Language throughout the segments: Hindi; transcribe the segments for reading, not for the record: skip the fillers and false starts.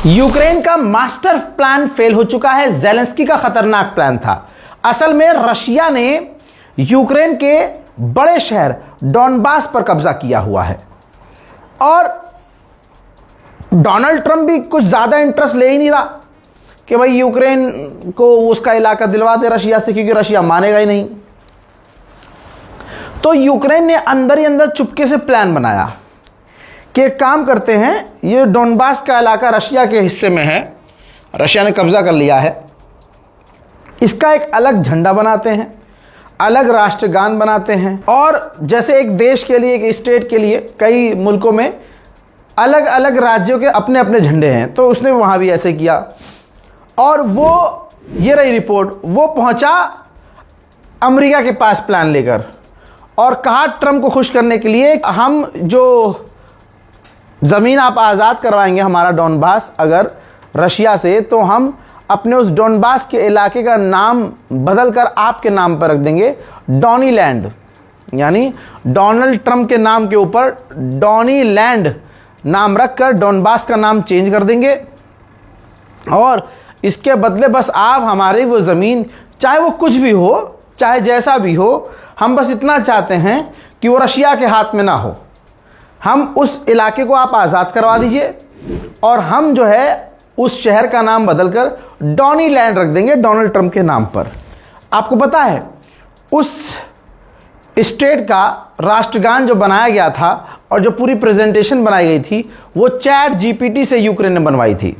यूक्रेन का मास्टर प्लान फेल हो चुका है। ज़ेलेंस्की का खतरनाक प्लान था। असल में रशिया ने यूक्रेन के बड़े शहर डॉनबास पर कब्जा किया हुआ है और डोनाल्ड ट्रंप भी कुछ ज्यादा इंटरेस्ट ले ही नहीं रहा कि भाई यूक्रेन को उसका इलाका दिलवा दे रशिया से, क्योंकि रशिया मानेगा ही नहीं। तो यूक्रेन ने अंदर ही अंदर चुपके से प्लान बनाया कि एक काम करते हैं, ये डोनबास का इलाका रशिया के हिस्से में है, रशिया ने कब्जा कर लिया है, इसका एक अलग झंडा बनाते हैं, अलग राष्ट्रगान बनाते हैं और जैसे एक देश के लिए, एक स्टेट के लिए कई मुल्कों में अलग अलग राज्यों के अपने अपने झंडे हैं, तो उसने वहाँ भी ऐसे किया। और वो ये रही रिपोर्ट, वो पहुँचा अमेरिका के पास प्लान लेकर और कहा ट्रंप को खुश करने के लिए, हम जो ज़मीन आप आज़ाद करवाएंगे हमारा डोनबास अगर रशिया से, तो हम अपने उस डोनबास के इलाके का नाम बदल कर आपके नाम पर रख देंगे, डॉनी लैंड, यानी डोनाल्ड ट्रंप के नाम के ऊपर डॉनी लैंड नाम रखकर डोनबास का नाम चेंज कर देंगे और इसके बदले बस आप हमारी वो ज़मीन, चाहे वो कुछ भी हो, चाहे जैसा भी हो, हम बस इतना चाहते हैं कि वो रशिया के हाथ में ना हो, हम उस इलाके को आप आज़ाद करवा दीजिए और हम जो है उस शहर का नाम बदलकर डॉनी लैंड रख देंगे डोनाल्ड ट्रंप के नाम पर। आपको पता है उस स्टेट का राष्ट्रगान जो बनाया गया था और जो पूरी प्रेजेंटेशन बनाई गई थी वो चैट जीपीटी से यूक्रेन ने बनवाई थी।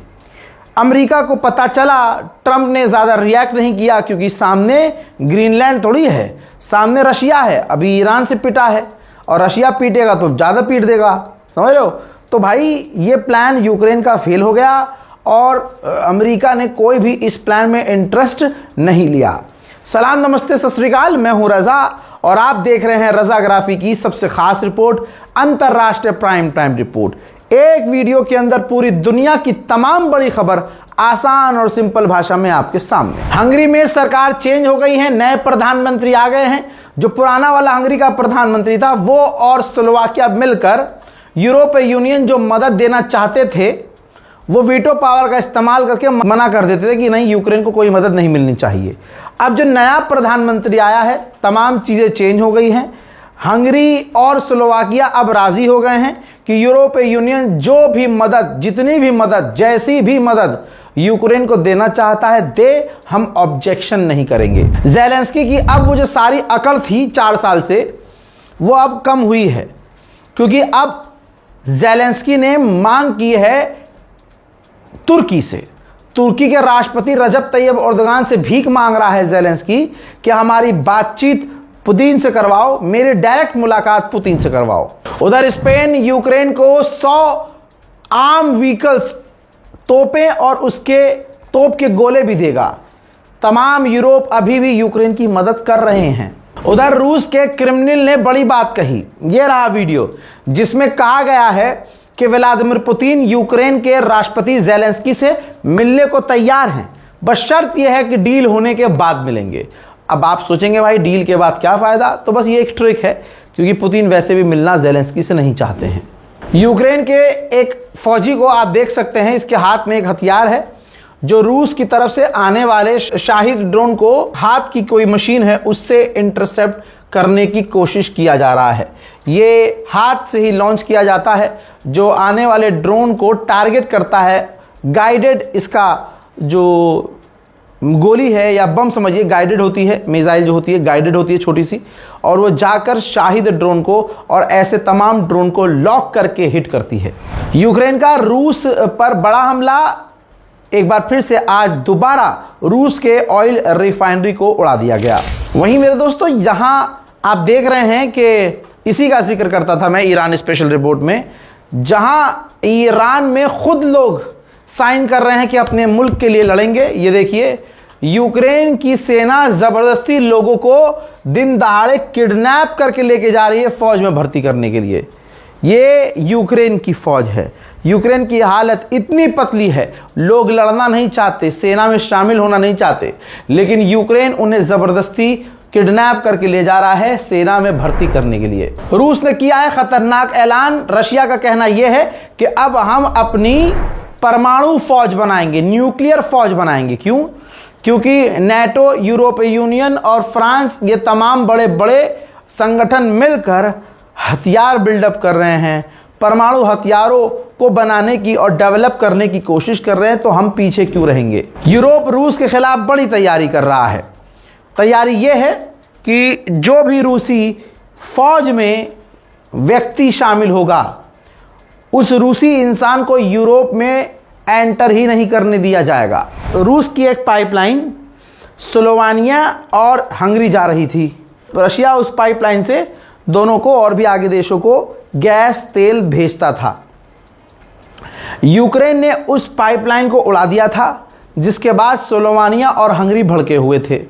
अमेरिका को पता चला, ट्रंप ने ज़्यादा रिएक्ट नहीं किया क्योंकि सामने ग्रीनलैंड थोड़ी है, सामने रशिया है, अभी ईरान से पिटा है और रशिया पीटेगा तो ज़्यादा पीट देगा, समझ लो। तो भाई ये प्लान यूक्रेन का फेल हो गया और अमेरिका ने कोई भी इस प्लान में इंटरेस्ट नहीं लिया। सलाम नमस्ते सत श्री अकाल, मैं हूं रज़ा और आप देख रहे हैं रज़ाग्राफी की सबसे खास रिपोर्ट, अंतरराष्ट्रीय प्राइम टाइम रिपोर्ट। एक वीडियो के अंदर पूरी दुनिया की तमाम बड़ी खबर आसान और सिंपल भाषा में आपके सामने। हंगरी में सरकार चेंज हो गई है, नए प्रधानमंत्री आ गए हैं। जो पुराना वाला हंगरी का प्रधानमंत्री था वो और स्लोवाकिया मिलकर यूरोपीय यूनियन जो मदद देना चाहते थे वो वीटो पावर का इस्तेमाल करके मना कर देते थे कि नहीं, यूक्रेन को कोई मदद नहीं मिलनी चाहिए। अब जो नया प्रधानमंत्री आया है, तमाम चीज़ें चेंज हो गई हैं। हंगरी और स्लोवाकिया अब राजी हो गए हैं कि यूरोपीय यूनियन जो भी मदद, जितनी भी मदद, जैसी भी मदद यूक्रेन को देना चाहता है दे, हम ऑब्जेक्शन नहीं करेंगे। ज़ेलेंस्की की अब वो जो सारी अकड़ थी 4 साल से वो अब कम हुई है, क्योंकि अब ज़ेलेंस्की ने मांग की है तुर्की से। तुर्की के राष्ट्रपति रजब तैयब एर्दोगान से भीख मांग रहा है ज़ेलेंस्की कि हमारी बातचीत पुतिन से करवाओ, मेरी डायरेक्ट मुलाकात पुतिन से करवाओ। उधर स्पेन यूक्रेन को 100 आर्म व्हीकल्स, तोपें और उसके तोप के गोले भी देगा। तमाम यूरोप अभी भी यूक्रेन की मदद कर रहे हैं। उधर रूस के क्रेमलिन ने बड़ी बात कही, यह रहा वीडियो जिसमें कहा गया है कि व्लादिमीर पुतिन यूक्रेन के राष्ट्रपति ज़ेलेंस्की से मिलने को तैयार हैं, बस शर्त यह है कि डील होने के बाद मिलेंगे। अब आप सोचेंगे भाई डील के बाद क्या फ़ायदा, तो बस ये एक ट्रिक है, क्योंकि पुतिन वैसे भी मिलना ज़ेलेंस्की से नहीं चाहते हैं। यूक्रेन के एक फौजी को आप देख सकते हैं, इसके हाथ में एक हथियार है जो रूस की तरफ से आने वाले शाहिद ड्रोन को, हाथ की कोई मशीन है उससे इंटरसेप्ट करने की कोशिश किया जा रहा है। ये हाथ से ही लॉन्च किया जाता है, जो आने वाले ड्रोन को टारगेट करता है। गाइडेड, इसका जो गोली है या बम समझिए, गाइडेड होती है, मिसाइल जो होती है गाइडेड होती है छोटी सी, और वो जाकर शाहिद ड्रोन को और ऐसे तमाम ड्रोन को लॉक करके हिट करती है। यूक्रेन का रूस पर बड़ा हमला, एक बार फिर से आज दोबारा रूस के ऑयल रिफाइनरी को उड़ा दिया गया। वहीं मेरे दोस्तों यहां आप देख रहे हैं कि इसी का जिक्र करता था मैं ईरान स्पेशल रिपोर्ट में, जहां ईरान में खुद लोग साइन कर रहे हैं कि अपने मुल्क के लिए लड़ेंगे। ये देखिए, यूक्रेन की सेना जबरदस्ती लोगों को दिन दहाड़े किडनैप करके लेके जा रही है फौज में भर्ती करने के लिए। ये यूक्रेन की फौज है। यूक्रेन की हालत इतनी पतली है, लोग लड़ना नहीं चाहते, सेना में शामिल होना नहीं चाहते, लेकिन यूक्रेन उन्हें जबरदस्ती किडनैप करके ले जा रहा है सेना में भर्ती करने के लिए। रूस ने किया है खतरनाक ऐलान। रशिया का कहना यह है कि अब हम अपनी परमाणु फौज बनाएंगे, न्यूक्लियर फौज बनाएंगे। क्यों? क्योंकि नेटो, यूरोपीय यूनियन और फ्रांस, ये तमाम बड़े बड़े संगठन मिलकर हथियार बिल्डअप कर रहे हैं, परमाणु हथियारों को बनाने की और डेवलप करने की कोशिश कर रहे हैं, तो हम पीछे क्यों रहेंगे। यूरोप रूस के खिलाफ बड़ी तैयारी कर रहा है। तैयारी यह है कि जो भी रूसी फौज में व्यक्ति शामिल होगा, उस रूसी इंसान को यूरोप में एंटर ही नहीं करने दिया जाएगा। तो रूस की एक पाइपलाइन स्लोवानिया और हंगरी जा रही थी। रशिया उस पाइपलाइन से दोनों को और भी आगे देशों को गैस तेल भेजता था। यूक्रेन ने उस पाइपलाइन को उड़ा दिया था, जिसके बाद स्लोवानिया और हंगरी भड़के हुए थे।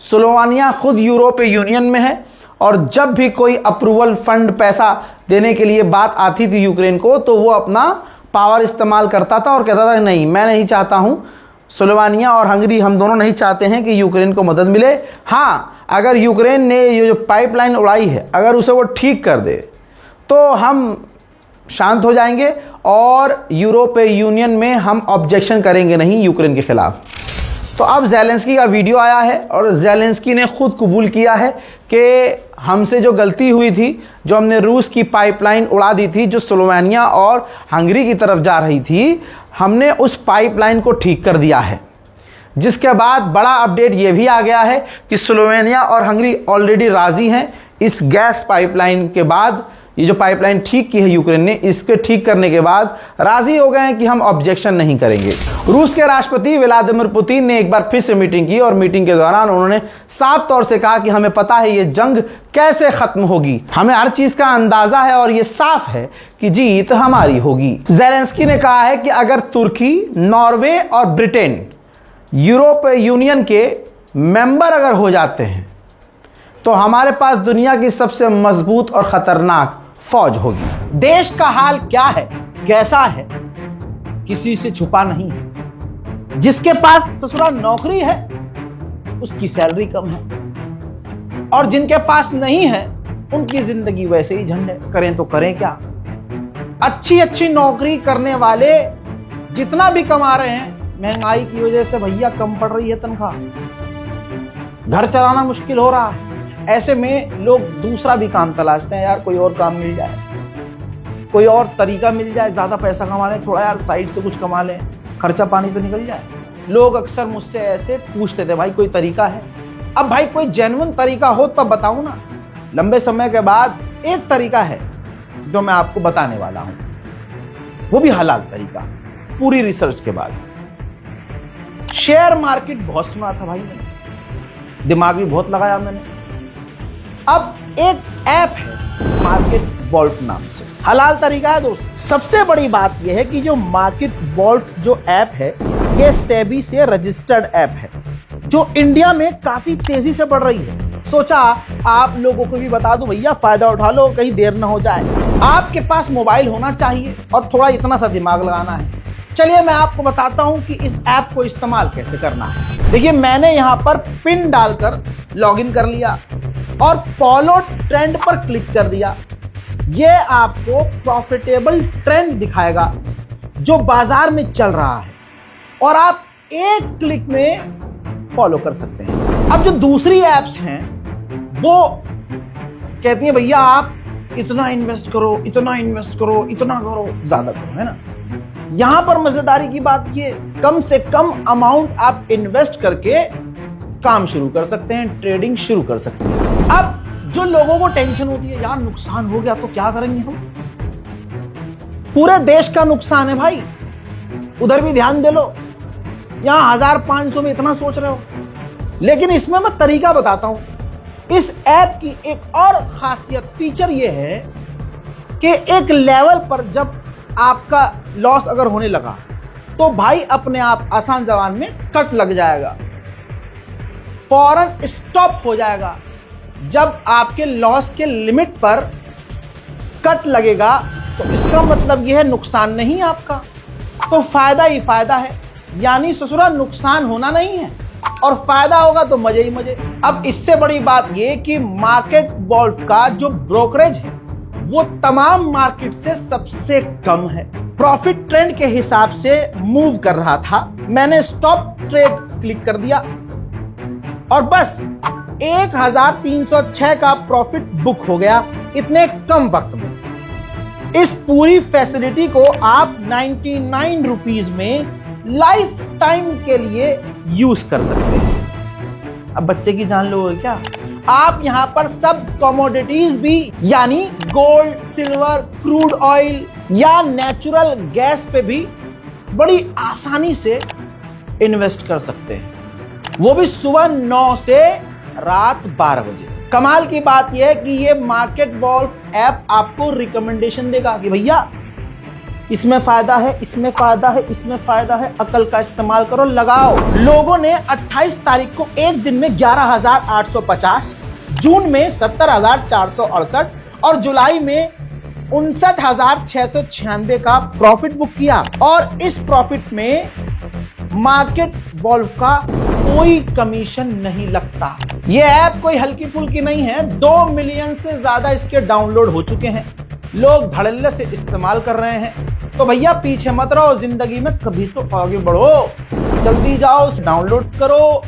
स्लोवानिया खुद यूरोपीय यूनियन में है और जब भी कोई अप्रूवल फंड पैसा देने के लिए बात आती थी यूक्रेन को, तो वो अपना पावर इस्तेमाल करता था और कहता था नहीं, मैं नहीं चाहता हूं, स्लोवानिया और हंगरी हम दोनों नहीं चाहते हैं कि यूक्रेन को मदद मिले। हाँ, अगर यूक्रेन ने ये जो पाइपलाइन उड़ाई है, अगर उसे वो ठीक कर दे तो हम शांत हो जाएंगे और यूरोपीय यूनियन में हम ऑब्जेक्शन करेंगे नहीं यूक्रेन के खिलाफ। तो अब ज़ेलेंस्की का वीडियो आया है और ज़ेलेंस्की ने खुद कबूल किया है कि हमसे जो गलती हुई थी, जो हमने रूस की पाइपलाइन उड़ा दी थी जो स्लोवेनिया और हंगरी की तरफ जा रही थी, हमने उस पाइपलाइन को ठीक कर दिया है। जिसके बाद बड़ा अपडेट ये भी आ गया है कि स्लोवेनिया और हंगरी ऑलरेडी राजी हैं इस गैस पाइपलाइन के बाद। ये जो पाइपलाइन ठीक की है यूक्रेन ने, इसके ठीक करने के बाद राजी हो गए हैं कि हम ऑब्जेक्शन नहीं करेंगे। रूस के राष्ट्रपति व्लादिमीर पुतिन ने एक बार फिर से मीटिंग की और मीटिंग के दौरान उन्होंने साफ तौर से कहा कि हमें पता है ये जंग कैसे खत्म होगी, हमें हर चीज का अंदाजा है और ये साफ है कि जीत हमारी होगी। ज़ेलेंस्की ने कहा है कि अगर तुर्की, नॉर्वे और ब्रिटेन यूरोपीय यूनियन के मेंबर अगर हो जाते हैं तो हमारे पास दुनिया की सबसे मजबूत और खतरनाक फौज होगी। देश का हाल क्या है, कैसा है, किसी से छुपा नहीं है। जिसके पास ससुरा नौकरी है उसकी सैलरी कम है और जिनके पास नहीं है उनकी जिंदगी वैसे ही झंड है। करें तो करें क्या। अच्छी अच्छी नौकरी करने वाले जितना भी कमा रहे हैं, महंगाई की वजह से भैया कम पड़ रही है तनख्वाह, घर चलाना मुश्किल हो रहा है। ऐसे में लोग दूसरा भी काम तलाशते हैं, यार कोई और काम मिल जाए, कोई और तरीका मिल जाए, ज्यादा पैसा कमा लें, थोड़ा यार साइड से कुछ कमा लें, खर्चा पानी तो निकल जाए। लोग अक्सर मुझसे ऐसे पूछते थे, भाई कोई तरीका है। अब भाई कोई जेन्युइन तरीका हो तब बताऊं ना। लंबे समय के बाद एक तरीका है जो मैं आपको बताने वाला हूं, वो भी हलाल तरीका, पूरी रिसर्च के बाद। शेयर मार्केट बहुत सुना था भाई मैंने, दिमाग भी बहुत लगाया मैंने। अब एक ऐप है मार्केट वॉल्फ नाम से, हलाल तरीका है दोस्तों। सबसे बड़ी बात यह है कि जो मार्केट वॉल्फ जो ऐप है, ये सेबी से रजिस्टर्ड ऐप है जो इंडिया में काफी तेजी से बढ़ रही है। सोचा आप लोगों को भी बता दूं, भैया फायदा उठा लो, कहीं देर ना हो जाए। आपके पास मोबाइल होना चाहिए और थोड़ा इतना सा दिमाग लगाना है। चलिए मैं आपको बताता हूं कि इस ऐप को इस्तेमाल कैसे करना है। देखिए, मैंने यहां पर पिन डालकर लॉगिन कर लिया और फॉलो ट्रेंड पर क्लिक कर दिया। यह आपको प्रॉफिटेबल ट्रेंड दिखाएगा जो बाजार में चल रहा है और आप एक क्लिक में फॉलो कर सकते हैं। अब जो दूसरी एप्स हैं वो कहती हैं भैया आप इतना इन्वेस्ट करो, इतना इन्वेस्ट करो, इतना करो, ज्यादा करो, है ना। यहां पर मजेदारी की बात ये, कम से कम अमाउंट आप इन्वेस्ट करके काम शुरू कर सकते हैं, ट्रेडिंग शुरू कर सकते हैं। अब जो लोगों को टेंशन होती है, यार नुकसान हो गया तो क्या करेंगे हम, पूरे देश का नुकसान है भाई, उधर भी ध्यान दे लो। यहां 1500 में इतना सोच रहे हो, लेकिन इसमें मैं तरीका बताता हूं। इस ऐप की एक और खासियत फीचर ये है कि एक लेवल पर जब आपका लॉस अगर होने लगा तो भाई अपने आप आसान जबान में कट लग जाएगा, फौरन स्टॉप हो जाएगा। जब आपके लॉस के लिमिट पर कट लगेगा तो इसका मतलब यह है नुकसान नहीं आपका, तो फायदा ही फायदा है। यानी ससुरा नुकसान होना नहीं है और फायदा होगा तो मजे ही मजे। अब इससे बड़ी बात यह कि मार्केट वॉल्फ का जो ब्रोकरेज है वो तमाम मार्केट से सबसे कम है। प्रॉफिट ट्रेंड के हिसाब से मूव कर रहा था। मैंने स्टॉप ट्रेड क्लिक कर दिया और बस 1306 का प्रॉफिट बुक हो गया इतने कम वक्त में। इस पूरी फैसिलिटी को आप 99 रुपीज में लाइफ टाइम के लिए यूज कर सकते हैं। अब बच्चे की जान लोगे क्या? आप यहां पर सब कमोडिटीज भी यानी गोल्ड, सिल्वर, क्रूड ऑयल या नेचुरल गैस पे भी बड़ी आसानी से इन्वेस्ट कर सकते हैं, वो भी सुबह 9 से रात 12 बजे। कमाल की बात यह है कि ये मार्केट वॉल्फ ऐप आपको रिकमेंडेशन देगा कि भैया इसमें फायदा है, इसमें फायदा है, इसमें फायदा है, अकल का इस्तेमाल करो, लगाओ। लोगों ने 28 तारीख को एक दिन में 11,850, जून में 70,468 और जुलाई में 59,696 का प्रॉफिट बुक किया। और इस प्रॉफिट में मार्केट वॉल्फ का कोई कमीशन नहीं लगता। यह ऐप कोई हल्की फुल्की नहीं है। 2 मिलियन से ज्यादा इसके डाउनलोड हो चुके हैं, लोग धड़ल्ले से इस्तेमाल कर रहे हैं। तो भैया पीछे मत रहो, जिंदगी में कभी तो आगे बढ़ो, जल्दी जाओ डाउनलोड करो।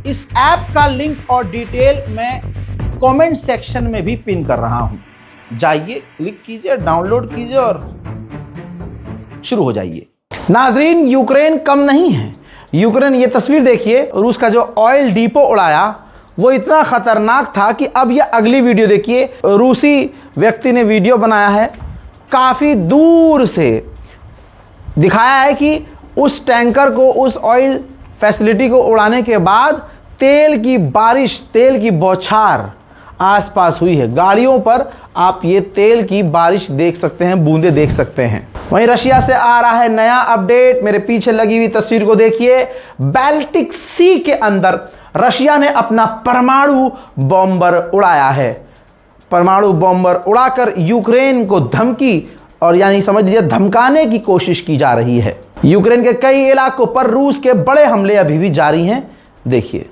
इस ऐप का लिंक और डिटेल मैं कमेंट सेक्शन में भी पिन कर रहा हूं, जाइए क्लिक कीजिए, डाउनलोड कीजिए और शुरू हो जाइए। नाजरीन, यूक्रेन कम नहीं है। यूक्रेन, ये तस्वीर देखिए, रूस का जो ऑयल डिपो उड़ाया वो इतना खतरनाक था कि अब ये अगली वीडियो देखिए। रूसी व्यक्ति ने वीडियो बनाया है, काफी दूर से दिखाया है कि उस टैंकर को, उस ऑयल फैसिलिटी को उड़ाने के बाद तेल की बारिश, तेल की बौछार आसपास हुई है। गाड़ियों पर आप ये तेल की बारिश देख सकते हैं, बूंदे देख सकते हैं। वहीं रशिया से आ रहा है नया अपडेट। मेरे पीछे लगी हुई तस्वीर को देखिए। बाल्टिक सी के अंदर रशिया ने अपना परमाणु बॉम्बर उड़ाया है। परमाणु बॉम्बर उड़ाकर यूक्रेन को धमकी और यानी समझ लीजिए धमकाने की कोशिश की जा रही है। यूक्रेन के कई इलाकों पर रूस के बड़े हमले अभी भी जारी हैं, देखिए।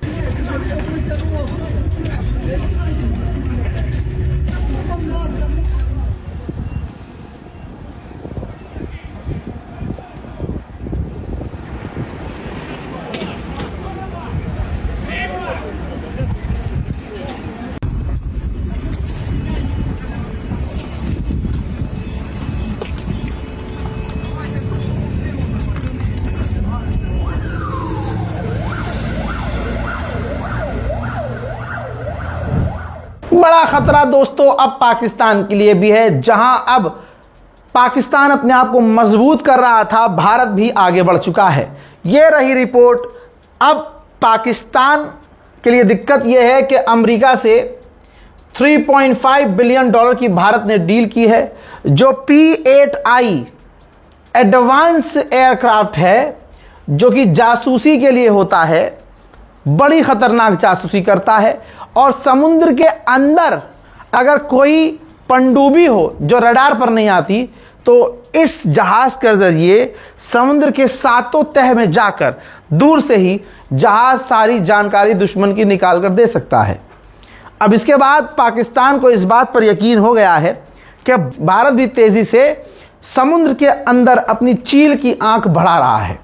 बड़ा खतरा दोस्तों अब पाकिस्तान के लिए भी है। जहां अब पाकिस्तान अपने आप को मजबूत कर रहा था, भारत भी आगे बढ़ चुका है। यह रही रिपोर्ट। अब पाकिस्तान के लिए दिक्कत यह है कि अमेरिका से 3.5 बिलियन डॉलर की भारत ने डील की है। जो P-8I एडवांस एयरक्राफ्ट है, जो कि जासूसी के लिए होता है, बड़ी खतरनाक जासूसी करता है। और समुद्र के अंदर अगर कोई पनडुब्बी हो जो रडार पर नहीं आती, तो इस जहाज के जरिए समुद्र के सातों तह में जाकर दूर से ही जहाज सारी जानकारी दुश्मन की निकाल कर दे सकता है। अब इसके बाद पाकिस्तान को इस बात पर यकीन हो गया है कि भारत भी तेजी से समुद्र के अंदर अपनी चील की आंख बढ़ा रहा है।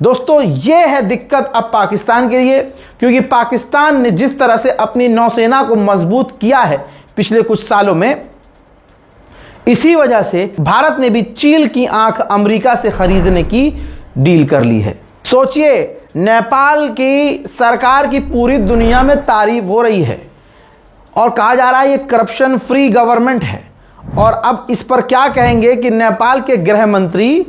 दोस्तों, यह है दिक्कत अब पाकिस्तान के लिए, क्योंकि पाकिस्तान ने जिस तरह से अपनी नौसेना को मजबूत किया है पिछले कुछ सालों में, इसी वजह से भारत ने भी चील की आंख अमेरिका से खरीदने की डील कर ली है। सोचिए, नेपाल की सरकार की पूरी दुनिया में तारीफ हो रही है और कहा जा रहा है ये करप्शन फ्री गवर्नमेंट है। और अब इस पर क्या कहेंगे कि नेपाल के गृह मंत्री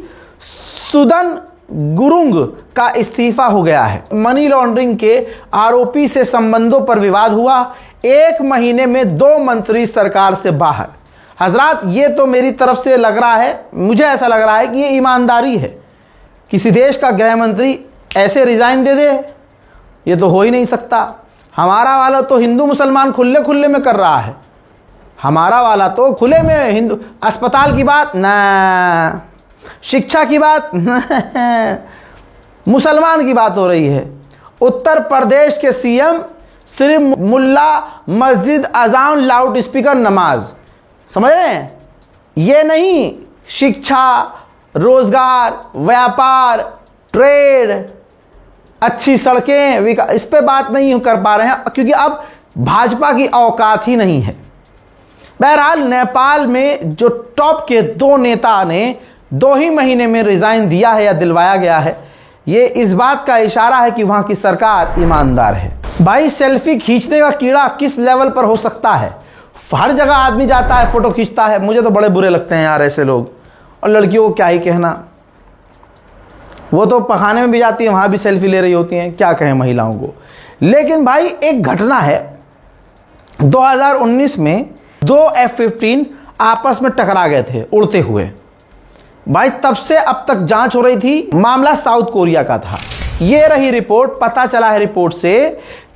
सुदन गुरुंग का इस्तीफा हो गया है। मनी लॉन्ड्रिंग के आरोपी से संबंधों पर विवाद हुआ। 1 महीने में 2 मंत्री सरकार से बाहर। हजरात, ये तो मेरी तरफ से लग रहा है, मुझे ऐसा लग रहा है कि ये ईमानदारी है। किसी देश का गृह मंत्री ऐसे रिजाइन दे दे, ये तो हो ही नहीं सकता। हमारा वाला तो हिंदू मुसलमान खुले खुले में कर रहा है। हमारा वाला तो खुले में हिंदू, अस्पताल की बात ना, शिक्षा की बात मुसलमान की बात हो रही है। उत्तर प्रदेश के सीएम सिर्फ मुल्ला, मस्जिद, अजान, लाउड स्पीकर, नमाज, समझ रहे हैं? ये नहीं शिक्षा, रोजगार, व्यापार, ट्रेड, अच्छी सड़कें, इस पे बात नहीं कर पा रहे हैं क्योंकि अब भाजपा की औकात ही नहीं है। बहरहाल नेपाल में जो टॉप के 2 नेता ने 2 ही महीने में रिजाइन दिया है या दिलवाया गया है, ये इस बात का इशारा है कि वहां की सरकार ईमानदार है। भाई सेल्फी खींचने का कीड़ा किस लेवल पर हो सकता है? हर जगह आदमी जाता है, फोटो खींचता है। मुझे तो बड़े बुरे लगते हैं यार ऐसे लोग। और लड़कियों को क्या ही कहना, वो तो पखाने में भी जाती है, वहां भी सेल्फी ले रही होती हैं, क्या कहें महिलाओं को। लेकिन भाई एक घटना है, 2019 में 2 F-15 आपस में टकरा गए थे उड़ते हुए। भाई तब से अब तक जांच हो रही थी, मामला साउथ कोरिया का था। ये रही रिपोर्ट, पता चला है रिपोर्ट से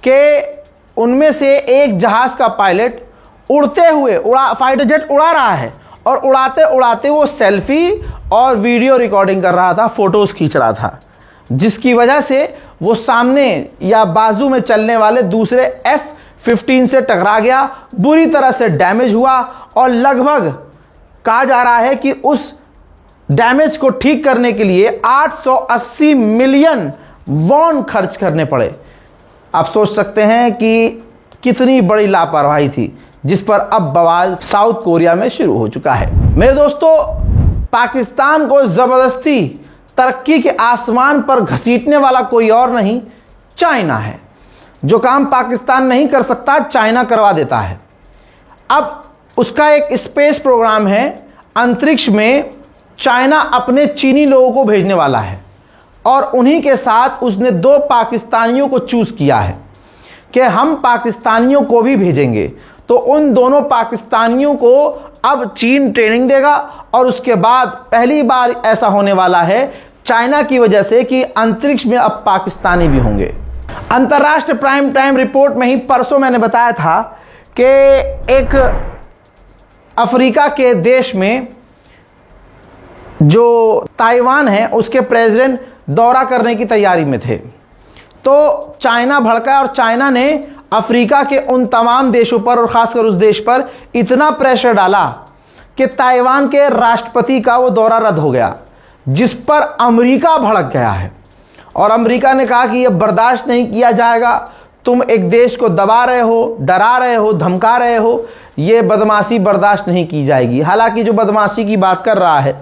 कि उनमें से एक जहाज का पायलट उड़ते हुए फाइटर जेट उड़ा रहा है और उड़ाते उड़ाते वो सेल्फी और वीडियो रिकॉर्डिंग कर रहा था, फोटोज खींच रहा था, जिसकी वजह से वो सामने या बाजू में चलने वाले दूसरे F-15 से टकरा गया, बुरी तरह से डैमेज हुआ और लगभग कहा जा रहा है कि उस डैमेज को ठीक करने के लिए 880 मिलियन वॉन खर्च करने पड़े। आप सोच सकते हैं कि कितनी बड़ी लापरवाही थी, जिस पर अब बवाल साउथ कोरिया में शुरू हो चुका है। मेरे दोस्तों, पाकिस्तान को जबरदस्ती तरक्की के आसमान पर घसीटने वाला कोई और नहीं, चाइना है। जो काम पाकिस्तान नहीं कर सकता, चाइना करवा देता है। अब उसका एक स्पेस प्रोग्राम है, अंतरिक्ष में चाइना अपने चीनी लोगों को भेजने वाला है और उन्हीं के साथ उसने 2 पाकिस्तानियों को चूज किया है कि हम पाकिस्तानियों को भी भेजेंगे। तो उन दोनों पाकिस्तानियों को अब चीन ट्रेनिंग देगा और उसके बाद पहली बार ऐसा होने वाला है चाइना की वजह से कि अंतरिक्ष में अब पाकिस्तानी भी होंगे। अंतर्राष्ट्रीय प्राइम टाइम रिपोर्ट में ही परसों मैंने बताया था कि एक अफ्रीका के देश में जो ताइवान है उसके प्रेसिडेंट दौरा करने की तैयारी में थे, तो चाइना भड़का और चाइना ने अफ्रीका के उन तमाम देशों पर और ख़ासकर उस देश पर इतना प्रेशर डाला कि ताइवान के राष्ट्रपति का वो दौरा रद्द हो गया, जिस पर अमेरिका भड़क गया है। और अमेरिका ने कहा कि यह बर्दाश्त नहीं किया जाएगा, तुम एक देश को दबा रहे हो, डरा रहे हो, धमका रहे हो, ये बदमाशी बर्दाश्त नहीं की जाएगी। हालांकि जो बदमाशी की बात कर रहा है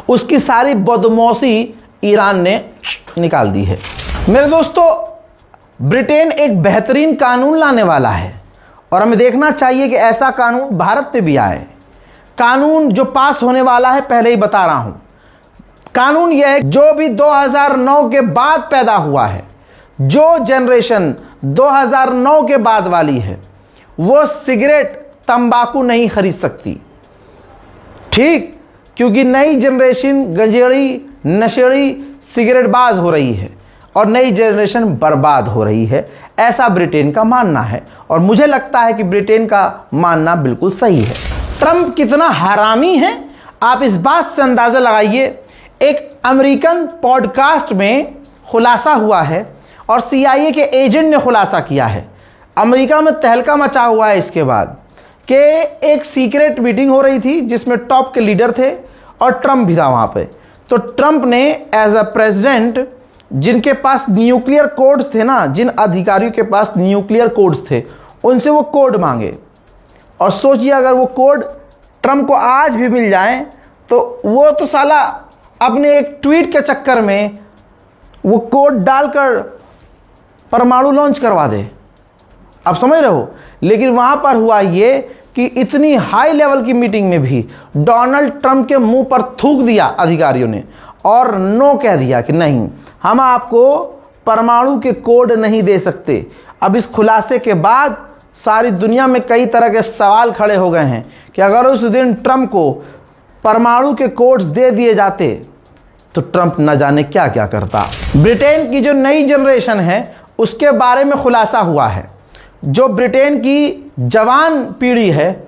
उसकी सारी बदमाशी ईरान ने निकाल दी है। मेरे दोस्तों, ब्रिटेन एक बेहतरीन कानून लाने वाला है और हमें देखना चाहिए कि ऐसा कानून भारत पे भी आए। कानून जो पास होने वाला है पहले ही बता रहा हूं, कानून यह है जो भी 2009 के बाद पैदा हुआ है, जो जनरेशन 2009 के बाद वाली है, वो सिगरेट तंबाकू नहीं खरीद सकती। ठीक, क्योंकि नई जनरेशन गंजेड़ी, नशेड़ी, सिगरेटबाज हो रही है और नई जनरेशन बर्बाद हो रही है, ऐसा ब्रिटेन का मानना है। और मुझे लगता है कि ब्रिटेन का मानना बिल्कुल सही है। ट्रंप कितना हरामी है आप इस बात से अंदाजा लगाइए। एक अमेरिकन पॉडकास्ट में खुलासा हुआ है और CIA के एजेंट ने खुलासा किया है। अमेरिका में तहलका मचा हुआ है इसके बाद कि एक सीक्रेट मीटिंग हो रही थी जिसमें टॉप के लीडर थे और ट्रंप भी था वहां पे। तो ट्रंप ने एज अ प्रेसिडेंट, जिनके पास न्यूक्लियर कोड्स थे ना, जिन अधिकारियों के पास न्यूक्लियर कोड्स थे, उनसे वो कोड मांगे। और सोचिए अगर वो कोड ट्रंप को आज भी मिल जाए तो वो तो साला अपने एक ट्वीट के चक्कर में वो कोड डालकर परमाणु लॉन्च करवा दे। आप समझ रहे हो। लेकिन वहां पर हुआ ये कि इतनी हाई लेवल की मीटिंग में भी डोनाल्ड ट्रंप के मुंह पर थूक दिया अधिकारियों ने और नो कह दिया कि नहीं, हम आपको परमाणु के कोड नहीं दे सकते। अब इस खुलासे के बाद सारी दुनिया में कई तरह के सवाल खड़े हो गए हैं कि अगर उस दिन ट्रंप को परमाणु के कोड्स दे दिए जाते तो ट्रंप न जाने क्या क्या करता। ब्रिटेन की जो नई जनरेशन है उसके बारे में खुलासा हुआ है। जो ब्रिटेन की जवान पीढ़ी है,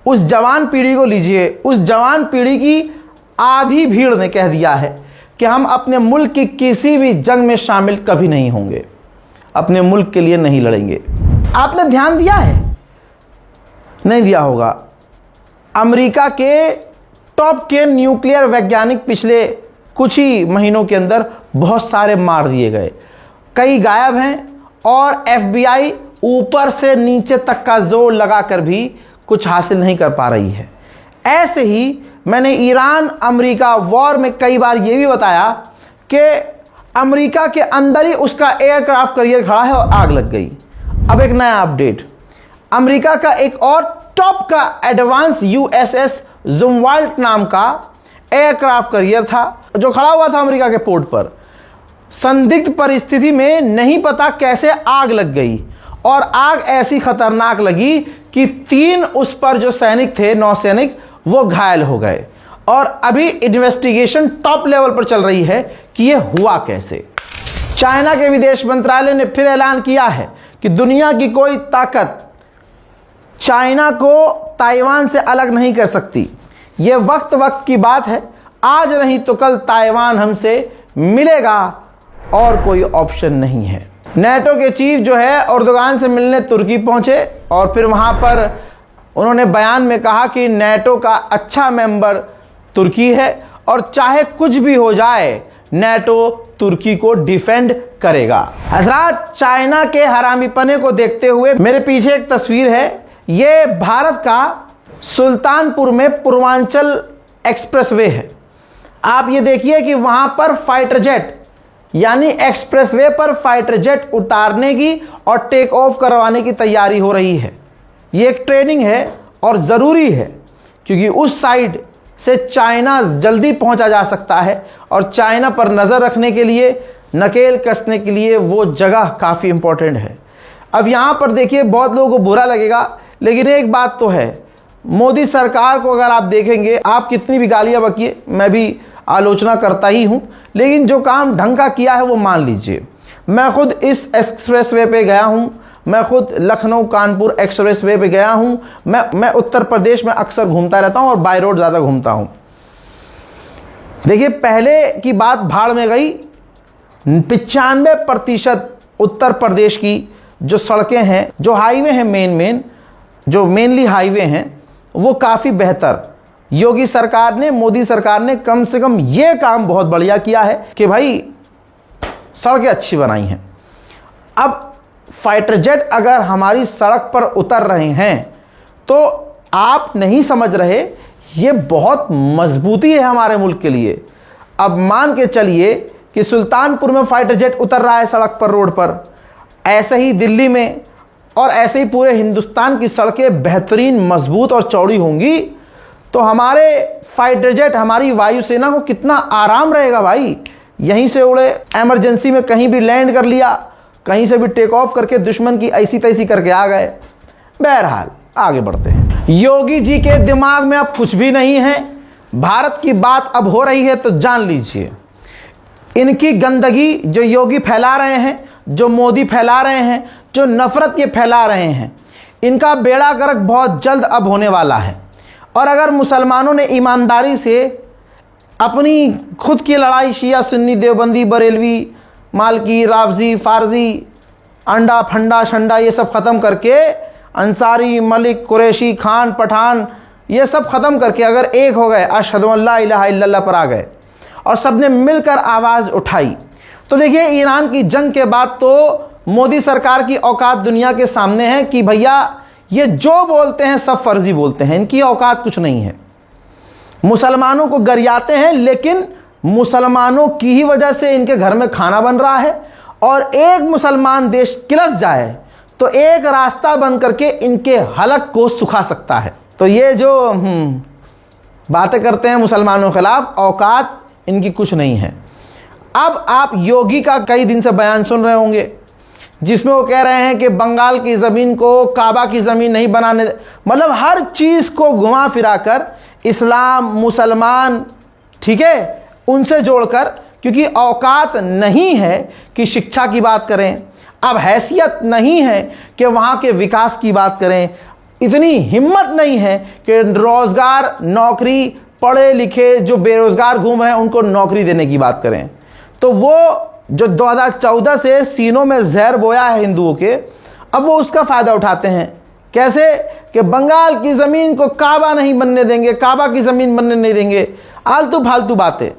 उस जवान पीढ़ी को लीजिए, उस जवान पीढ़ी की आधी भीड़ ने कह दिया है कि हम अपने मुल्क की किसी भी जंग में शामिल कभी नहीं होंगे, अपने मुल्क के लिए नहीं लड़ेंगे। आपने ध्यान दिया है? नहीं दिया होगा। अमेरिका के टॉप के न्यूक्लियर वैज्ञानिक पिछले कुछ ही महीनों के अंदर बहुत सारे मार दिए गए, कई गायब हैं और FBI ऊपर से नीचे तक का जोर लगाकर भी कुछ हासिल नहीं कर पा रही है। ऐसे ही मैंने ईरान अमेरिका वॉर में कई बार यह भी बताया कि अमेरिका के अंदर ही उसका एयरक्राफ्ट कैरियर खड़ा है और आग लग गई। अब एक नया अपडेट, अमेरिका का एक और टॉप का एडवांस USS जुमवाल्ट नाम का एयरक्राफ्ट कैरियर था जो खड़ा हुआ था अमेरिका के पोर्ट पर। संदिग्ध परिस्थिति में नहीं पता कैसे आग लग गई और आग ऐसी खतरनाक लगी कि 3 उस पर जो सैनिक थे, नौसैनिक, वो घायल हो गए और अभी इन्वेस्टिगेशन टॉप लेवल पर चल रही है कि यह हुआ कैसे। चाइना के विदेश मंत्रालय ने फिर ऐलान किया है कि दुनिया की कोई ताकत चाइना को ताइवान से अलग नहीं कर सकती। यह वक्त की बात है, आज नहीं तो कल ताइवान हमसे मिलेगा और कोई ऑप्शन नहीं है। नेटो के चीफ जो है एर्दोगान से मिलने तुर्की पहुंचे और फिर वहां पर उन्होंने बयान में कहा कि नेटो का अच्छा मेंबर तुर्की है और चाहे कुछ भी हो जाए नेटो तुर्की को डिफेंड करेगा। हजरात, चाइना के हरामीपने को देखते हुए मेरे पीछे एक तस्वीर है, ये भारत का सुल्तानपुर में पूर्वांचल एक्सप्रेसवे है। आप ये देखिए कि वहां पर फाइटर जेट यानी एक्सप्रेसवे पर फाइटर जेट उतारने की और टेक ऑफ करवाने की तैयारी हो रही है। ये एक ट्रेनिंग है और ज़रूरी है क्योंकि उस साइड से चाइना जल्दी पहुंचा जा सकता है और चाइना पर नज़र रखने के लिए, नकेल कसने के लिए वो जगह काफ़ी इंपॉर्टेंट है। अब यहाँ पर देखिए, बहुत लोगों को बुरा लगेगा लेकिन एक बात तो है, मोदी सरकार को अगर आप देखेंगे, आप कितनी भी गालियाँ बकिए, मैं भी आलोचना करता ही हूँ, लेकिन जो काम ढंग का किया है वो मान लीजिए। मैं खुद इस एक्सप्रेसवे पे गया हूँ, मैं खुद लखनऊ कानपुर एक्सप्रेसवे पे गया हूँ, मैं उत्तर प्रदेश में अक्सर घूमता रहता हूँ और बाय रोड ज़्यादा घूमता हूँ। देखिए, पहले की बात भाड़ में गई, 95% उत्तर प्रदेश की जो सड़कें हैं, जो हाईवे हैं, जो मेनली हाईवे हैं, वो काफ़ी बेहतर योगी सरकार ने, मोदी सरकार ने कम से कम ये काम बहुत बढ़िया किया है कि भाई सड़कें अच्छी बनाई हैं। अब फाइटर जेट अगर हमारी सड़क पर उतर रहे हैं तो आप नहीं समझ रहे, ये बहुत मजबूती है हमारे मुल्क के लिए। अब मान के चलिए कि सुल्तानपुर में फाइटर जेट उतर रहा है सड़क पर, रोड पर, ऐसे ही दिल्ली में और ऐसे ही पूरे हिंदुस्तान की सड़कें बेहतरीन, मजबूत और चौड़ी होंगी तो हमारे फाइटर जेट, हमारी वायुसेना को कितना आराम रहेगा भाई। यहीं से उड़े, इमरजेंसी में कहीं भी लैंड कर लिया, कहीं से भी टेक ऑफ करके दुश्मन की ऐसी तैसी करके आ गए। बहरहाल आगे बढ़ते हैं। योगी जी के दिमाग में अब कुछ भी नहीं है। भारत की बात अब हो रही है तो जान लीजिए, इनकी गंदगी जो योगी फैला रहे हैं, जो मोदी फैला रहे हैं, जो नफरत ये फैला रहे हैं, इनका बेड़ा गर्क बहुत जल्द अब होने वाला है। और अगर मुसलमानों ने ईमानदारी से अपनी खुद की लड़ाई शिया सुन्नी देवबंदी बरेलवी मालकी रावजी फारजी अंडा फंडा शंडा ये सब ख़त्म करके, अंसारी मलिक कुरैशी खान पठान ये सब ख़त्म करके अगर एक हो गए, अशहदु अल्ला इलाहा इल्लल्लाह पर आ गए और सब ने मिलकर आवाज़ उठाई, तो देखिए ईरान की जंग के बाद तो मोदी सरकार की औकात दुनिया के सामने है कि भैया ये जो बोलते हैं सब फर्जी बोलते हैं, इनकी औकात कुछ नहीं है। मुसलमानों को गरियाते हैं लेकिन मुसलमानों की ही वजह से इनके घर में खाना बन रहा है और एक मुसलमान देश किलस जाए तो एक रास्ता बन करके इनके हलक को सुखा सकता है। तो ये जो बातें करते हैं मुसलमानों के खिलाफ, औकात इनकी कुछ नहीं है। अब आप योगी का कई दिन से बयान सुन रहे होंगे जिसमें वो कह रहे हैं कि बंगाल की ज़मीन को काबा की ज़मीन नहीं बनाने, मतलब हर चीज़ को घुमा फिरा कर इस्लाम, मुसलमान, ठीक है, उनसे जोड़कर, क्योंकि औकात नहीं है कि शिक्षा की बात करें, अब हैसियत नहीं है कि वहाँ के विकास की बात करें, इतनी हिम्मत नहीं है कि रोज़गार, नौकरी, पढ़े लिखे जो बेरोज़गार घूम रहे हैं उनको नौकरी देने की बात करें। तो वो जो 2014 से सीनों में जहर बोया है हिंदुओं के, अब वो उसका फ़ायदा उठाते हैं कैसे कि बंगाल की ज़मीन को काबा नहीं बनने देंगे, काबा की ज़मीन बनने नहीं देंगे, आलतू फालतू बातें।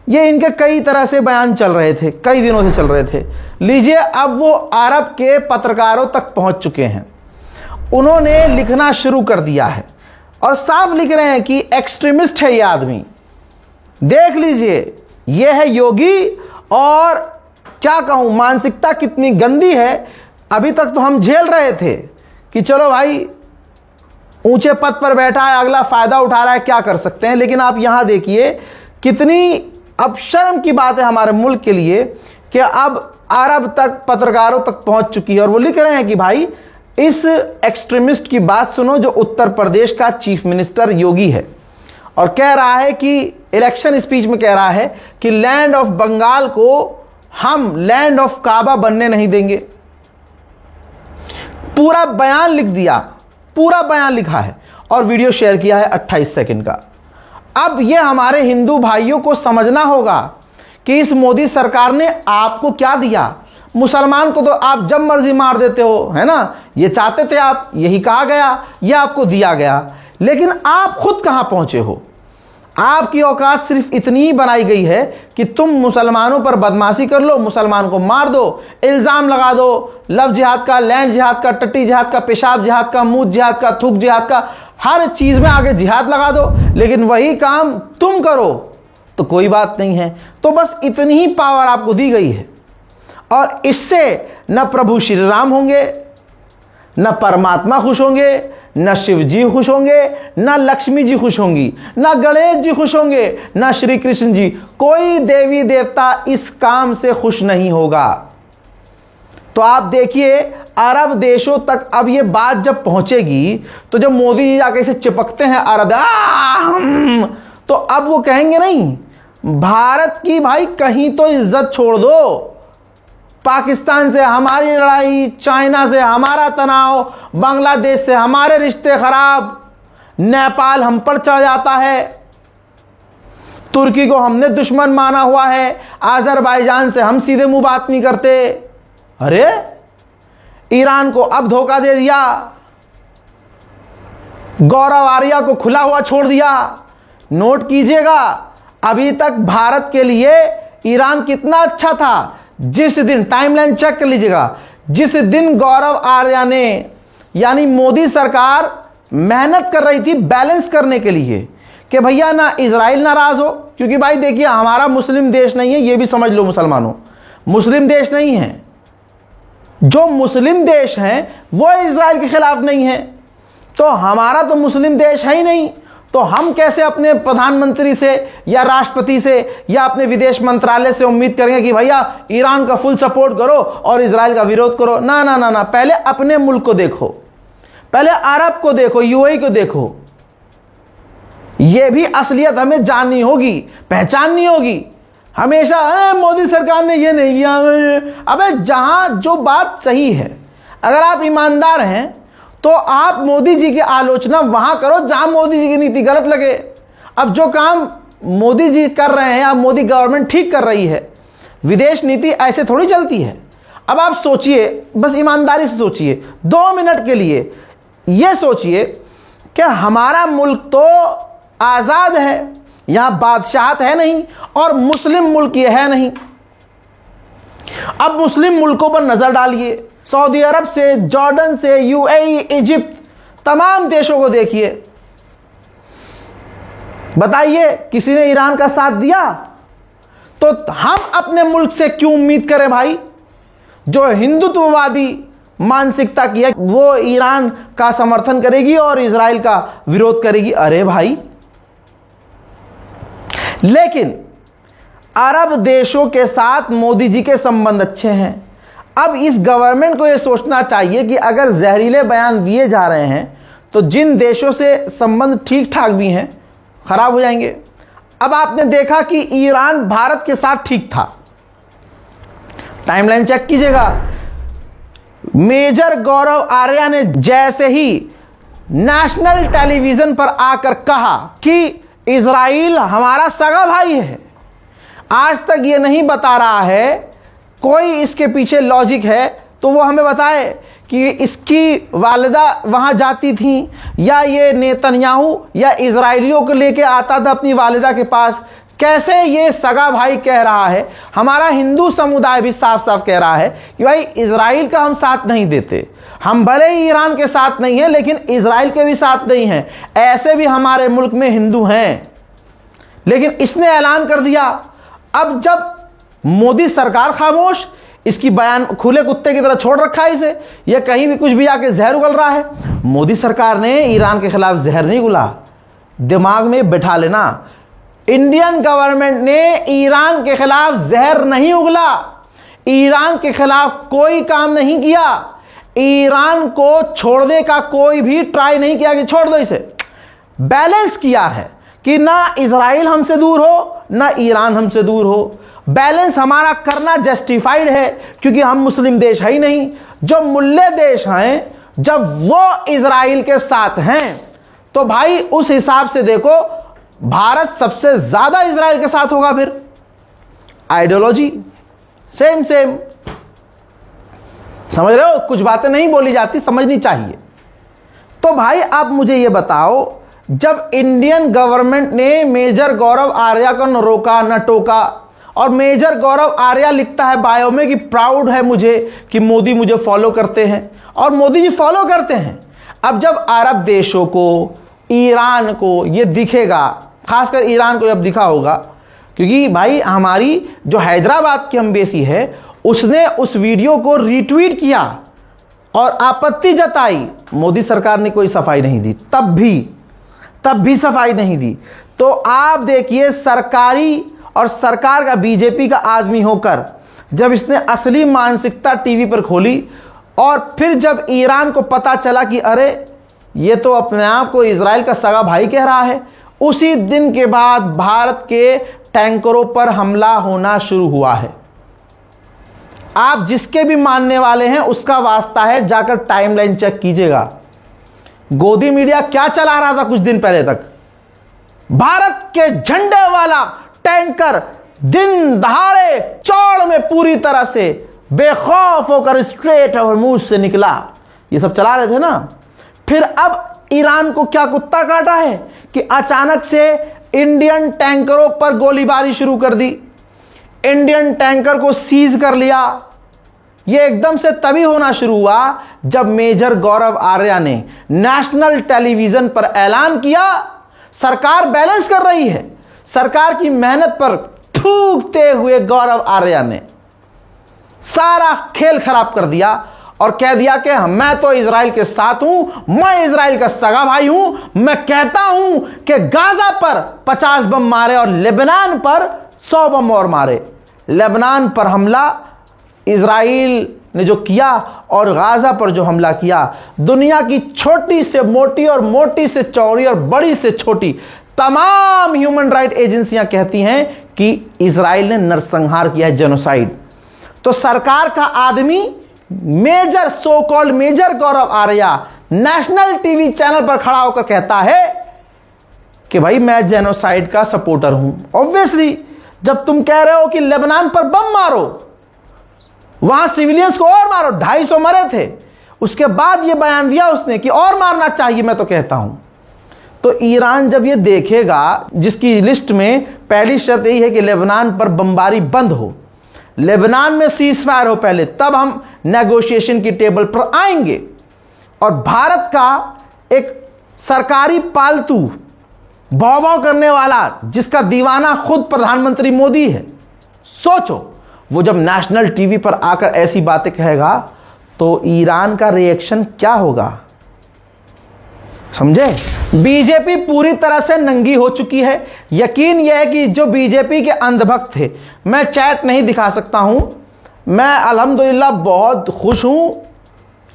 ये इनके कई तरह से बयान चल रहे थे, कई दिनों से चल रहे थे। लीजिए, अब वो अरब के पत्रकारों तक पहुंच चुके हैं, उन्होंने लिखना शुरू कर दिया है और साफ लिख रहे हैं कि एक्सट्रीमिस्ट है ये आदमी। देख लीजिए, ये है योगी, और क्या कहूं, मानसिकता कितनी गंदी है। अभी तक तो हम झेल रहे थे कि चलो भाई ऊंचे पद पर बैठा है, अगला फायदा उठा रहा है, क्या कर सकते हैं। लेकिन आप यहां देखिए कितनी अब शर्म की बात है हमारे मुल्क के लिए कि अब अरब तक पत्रकारों तक पहुंच चुकी है और वो लिख रहे हैं कि भाई इस एक्सट्रीमिस्ट की बात सुनो जो उत्तर प्रदेश का चीफ मिनिस्टर योगी है, और कह रहा है कि इलेक्शन स्पीच में कह रहा है कि लैंड ऑफ बंगाल को हम लैंड ऑफ काबा बनने नहीं देंगे। पूरा बयान लिख दिया, पूरा बयान लिखा है और वीडियो शेयर किया है 28 सेकंड का। अब ये हमारे हिंदू भाइयों को समझना होगा कि इस मोदी सरकार ने आपको क्या दिया। मुसलमान को तो आप जब मर्जी मार देते हो, है ना, ये चाहते थे आप, यही कहा गया, ये आपको दिया गया। लेकिन आप खुद कहां पहुंचे हो? आपकी औकात सिर्फ इतनी ही बनाई गई है कि तुम मुसलमानों पर बदमाशी कर लो, मुसलमान को मार दो, इल्ज़ाम लगा दो लव जिहाद का, लैंड जिहाद का, टट्टी जिहाद का, पेशाब जिहाद का, मुंह जिहाद का, थूक जिहाद का, हर चीज़ में आगे जिहाद लगा दो। लेकिन वही काम तुम करो तो कोई बात नहीं है। तो बस इतनी ही पावर आपको दी गई है और इससे न प्रभु श्री राम होंगे, न परमात्मा खुश होंगे, न शिव जी खुश होंगे, न लक्ष्मी जी खुश होंगी, न गणेश जी खुश होंगे, न श्री कृष्ण जी। कोई देवी देवता इस काम से खुश नहीं होगा। तो आप देखिए अरब देशों तक अब ये बात जब पहुंचेगी तो जब मोदी जी जाके इसे चिपकते हैं अरब, तो अब वो कहेंगे नहीं भारत की भाई कहीं तो इज्जत छोड़ दो, पाकिस्तान से हमारी लड़ाई, चाइना से हमारा तनाव, बांग्लादेश से हमारे रिश्ते खराब, नेपाल हम पर चढ़ जाता है, तुर्की को हमने दुश्मन माना हुआ है, अजरबैजान से हम सीधे मुंह बात नहीं करते। अरे ईरान को अब धोखा दे दिया, गौरव आर्या को खुला हुआ छोड़ दिया। नोट कीजिएगा, अभी तक भारत के लिए ईरान कितना अच्छा था। जिस दिन, टाइमलाइन चेक कर लीजिएगा, जिस दिन गौरव आर्या ने यानी मोदी सरकार मेहनत कर रही थी बैलेंस करने के लिए कि भैया ना इजराइल नाराज हो, क्योंकि भाई देखिए हमारा मुस्लिम देश नहीं है, ये भी समझ लो मुसलमानों, मुस्लिम देश नहीं है। जो मुस्लिम देश हैं वो इजराइल के खिलाफ नहीं है, तो हमारा तो मुस्लिम देश है ही नहीं। तो हम कैसे अपने प्रधानमंत्री से या राष्ट्रपति से या अपने विदेश मंत्रालय से उम्मीद करेंगे कि भैया ईरान का फुल सपोर्ट करो और इजराइल का विरोध करो? ना ना ना ना, पहले अपने मुल्क को देखो, पहले अरब को देखो, यूएई को देखो। यह भी असलियत हमें जाननी होगी, पहचाननी होगी। हमेशा मोदी सरकार ने ये नहीं किया। अबे जहां जो बात सही है, अगर आप ईमानदार हैं तो आप मोदी जी की आलोचना वहां करो जहां मोदी जी की नीति गलत लगे। अब जो काम मोदी जी कर रहे हैं या मोदी गवर्नमेंट ठीक कर रही है, विदेश नीति ऐसे थोड़ी चलती है। अब आप सोचिए, बस ईमानदारी से सोचिए 2 मिनट के लिए, यह सोचिए कि हमारा मुल्क तो आज़ाद है, यहां बादशाहत है नहीं और मुस्लिम मुल्क ये है नहीं। अब मुस्लिम मुल्कों पर नजर डालिए, सऊदी अरब से, जॉर्डन से, यूएई, इजिप्ट, तमाम देशों को देखिए। बताइए किसी ने ईरान का साथ दिया? तो हम अपने मुल्क से क्यों उम्मीद करें भाई? जो हिंदुत्ववादी मानसिकता की है वो ईरान का समर्थन करेगी और इजराइल का विरोध करेगी। अरे भाई, लेकिन अरब देशों के साथ मोदी जी के संबंध अच्छे हैं। अब इस गवर्नमेंट को यह सोचना चाहिए कि अगर जहरीले बयान दिए जा रहे हैं तो जिन देशों से संबंध ठीक ठाक भी हैं खराब हो जाएंगे। अब आपने देखा कि ईरान भारत के साथ ठीक था, टाइमलाइन चेक कीजिएगा। मेजर गौरव आर्या ने जैसे ही नेशनल टेलीविजन पर आकर कहा कि इजराइल हमारा सगा भाई है, आज तक ये नहीं बता रहा है, कोई इसके पीछे लॉजिक है, तो वो हमें बताए कि इसकी वालिदा वहाँ जाती थी, या ये नेतन्याहू या इजराइलियों को लेके आता था अपनी वालिदा के पास। कैसे ये सगा भाई कह रहा है, हमारा हिंदू समुदाय भी साफ साफ कह रहा है कि भाई इजराइल का हम साथ नहीं देते, हम भले ही ईरान के साथ नहीं हैं लेकिन इजराइल के भी साथ नहीं हैं, ऐसे भी हमारे मुल्क में हिंदू हैं। लेकिन इसने ऐलान कर दिया। अब जब मोदी सरकार खामोश, इसकी बयान खुले कुत्ते की तरह छोड़ रखा है इसे, यह कहीं भी कुछ भी आके जहर उगल रहा है। मोदी सरकार ने ईरान के खिलाफ जहर नहीं उगला, दिमाग में बिठा लेना, इंडियन गवर्नमेंट ने ईरान के खिलाफ जहर नहीं उगला, ईरान के खिलाफ कोई काम नहीं किया, ईरान को छोड़ने का कोई भी ट्राई नहीं किया कि छोड़ दो इसे। बैलेंस किया है कि ना इजराइल हमसे दूर हो ना ईरान हमसे दूर हो। बैलेंस हमारा करना जस्टिफाइड है क्योंकि हम मुस्लिम देश है ही नहीं। जो मुल्ले देश हैं, जब वो इजराइल के साथ हैं तो भाई उस हिसाब से देखो भारत सबसे ज्यादा इजराइल के साथ होगा। फिर आइडियोलॉजी सेम सेम, समझ रहे हो? कुछ बातें नहीं बोली जाती, समझनी चाहिए। तो भाई आप मुझे ये बताओ, जब इंडियन गवर्नमेंट ने मेजर गौरव आर्या को न रोका न टोका, और मेजर गौरव आर्या लिखता है बायो में कि प्राउड है मुझे कि मोदी मुझे फॉलो करते हैं, और मोदी जी फॉलो करते हैं। अब जब अरब देशों को, ईरान को ये दिखेगा, खासकर ईरान को जब दिखा होगा, क्योंकि भाई हमारी जो हैदराबाद की एम्बेसी है उसने उस वीडियो को रीट्वीट किया और आपत्ति जताई, मोदी सरकार ने कोई सफाई नहीं दी, तब भी सफाई नहीं दी। तो आप देखिए, सरकारी और सरकार का बीजेपी का आदमी होकर जब इसने असली मानसिकता टीवी पर खोली, और फिर जब ईरान को पता चला कि अरे ये तो अपने आप को इजराइल का सगा भाई कह रहा है, उसी दिन के बाद भारत के टैंकरों पर हमला होना शुरू हुआ है। आप जिसके भी मानने वाले हैं उसका वास्ता है, जाकर टाइमलाइन चेक कीजिएगा। गोदी मीडिया क्या चला रहा था कुछ दिन पहले तक, भारत के झंडे वाला टैंकर दिन दहाड़े चौड़ में पूरी तरह से बेखौफ होकर स्ट्रेट हॉर्मुज़ से निकला, ये सब चला रहे थे ना। फिर अब ईरान को क्या कुत्ता काटा है कि अचानक से इंडियन टैंकरों पर गोलीबारी शुरू कर दी, इंडियन टैंकर को सीज कर लिया। यह एकदम से तभी होना शुरू हुआ जब मेजर गौरव आर्या ने नेशनल टेलीविजन पर ऐलान किया सरकार बैलेंस कर रही है। सरकार की मेहनत पर थूकते हुए गौरव आर्या ने सारा खेल खराब कर दिया और कह दिया कि मैं तो इजराइल के साथ हूं, मैं इजराइल का सगा भाई हूं। मैं कहता हूं कि गाजा पर 50 बम मारे और लेबनान पर 100 बम और मारे। लेबनान पर हमला इजराइल ने जो किया और गाजा पर जो हमला किया, दुनिया की छोटी से मोटी और मोटी से चौड़ी और बड़ी से छोटी तमाम ह्यूमन राइट एजेंसियां कहती हैं कि इजराइल ने नरसंहार किया है, जेनोसाइड। तो सरकार का आदमी मेजर सो कॉल्ड मेजर गौरव आर्या नेशनल टीवी चैनल पर खड़ा होकर कहता है कि भाई मैं जेनोसाइड का सपोर्टर हूं। ऑब्वियसली जब तुम कह रहे हो कि लेबनान पर बम मारो, वहां सिविलियंस को और मारो, 250 मरे थे, उसके बाद यह बयान दिया उसने कि और मारना चाहिए, मैं तो कहता हूं। तो ईरान जब यह देखेगा, जिसकी लिस्ट में पहली शर्त यही है कि लेबनान पर बमबारी बंद हो, लेबनान में सीज फायर हो पहले, तब हम नेगोशिएशन की टेबल पर आएंगे। और भारत का एक सरकारी पालतू भौं-भौं करने वाला, जिसका दीवाना खुद प्रधानमंत्री मोदी है, सोचो वो जब नेशनल टीवी पर आकर ऐसी बातें कहेगा तो ईरान का रिएक्शन क्या होगा, समझे? बीजेपी पूरी तरह से नंगी हो चुकी है। यकीन यह है कि जो बीजेपी के अंधभक्त थे, मैं चैट नहीं दिखा सकता हूं, मैं अल्हम्दुलिल्लाह बहुत खुश हूं,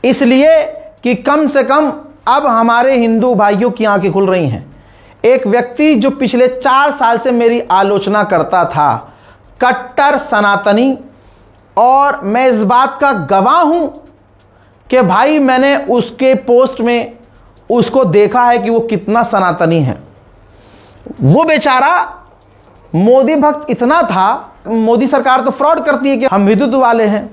इसलिए कि कम से कम अब हमारे हिंदू भाइयों की आंखें खुल रही हैं। एक व्यक्ति जो पिछले 4 साल से मेरी आलोचना करता था, कट्टर सनातनी, और मैं इस बात का गवाह हूं कि भाई मैंने उसके पोस्ट में उसको देखा है कि वो कितना सनातनी है। वो बेचारा मोदी भक्त इतना था, मोदी सरकार तो फ्रॉड करती है कि हम हिंदुत्व वाले हैं,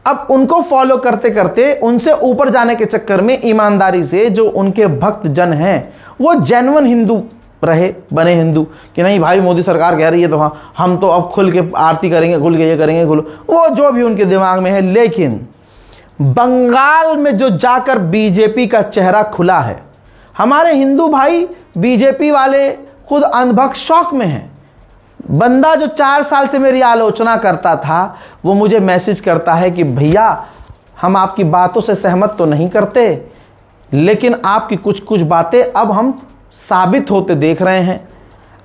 अब उनको फॉलो करते करते उनसे ऊपर जाने के चक्कर में ईमानदारी से जो उनके भक्त जन हैं वो जेन्युइन हिंदू रहे, बने हिंदू कि नहीं भाई मोदी सरकार कह रही है तो हाँ हम तो अब खुल के आरती करेंगे, खुल के ये करेंगे, वो जो भी उनके दिमाग में है। लेकिन बंगाल में जो जाकर बीजेपी का चेहरा खुला है, हमारे हिंदू भाई बीजेपी वाले खुद अंधभक्त शौक में हैं। बंदा जो 4 साल से मेरी आलोचना करता था वो मुझे मैसेज करता है कि भैया हम आपकी बातों से सहमत तो नहीं करते, लेकिन आपकी कुछ कुछ बातें अब हम साबित होते देख रहे हैं।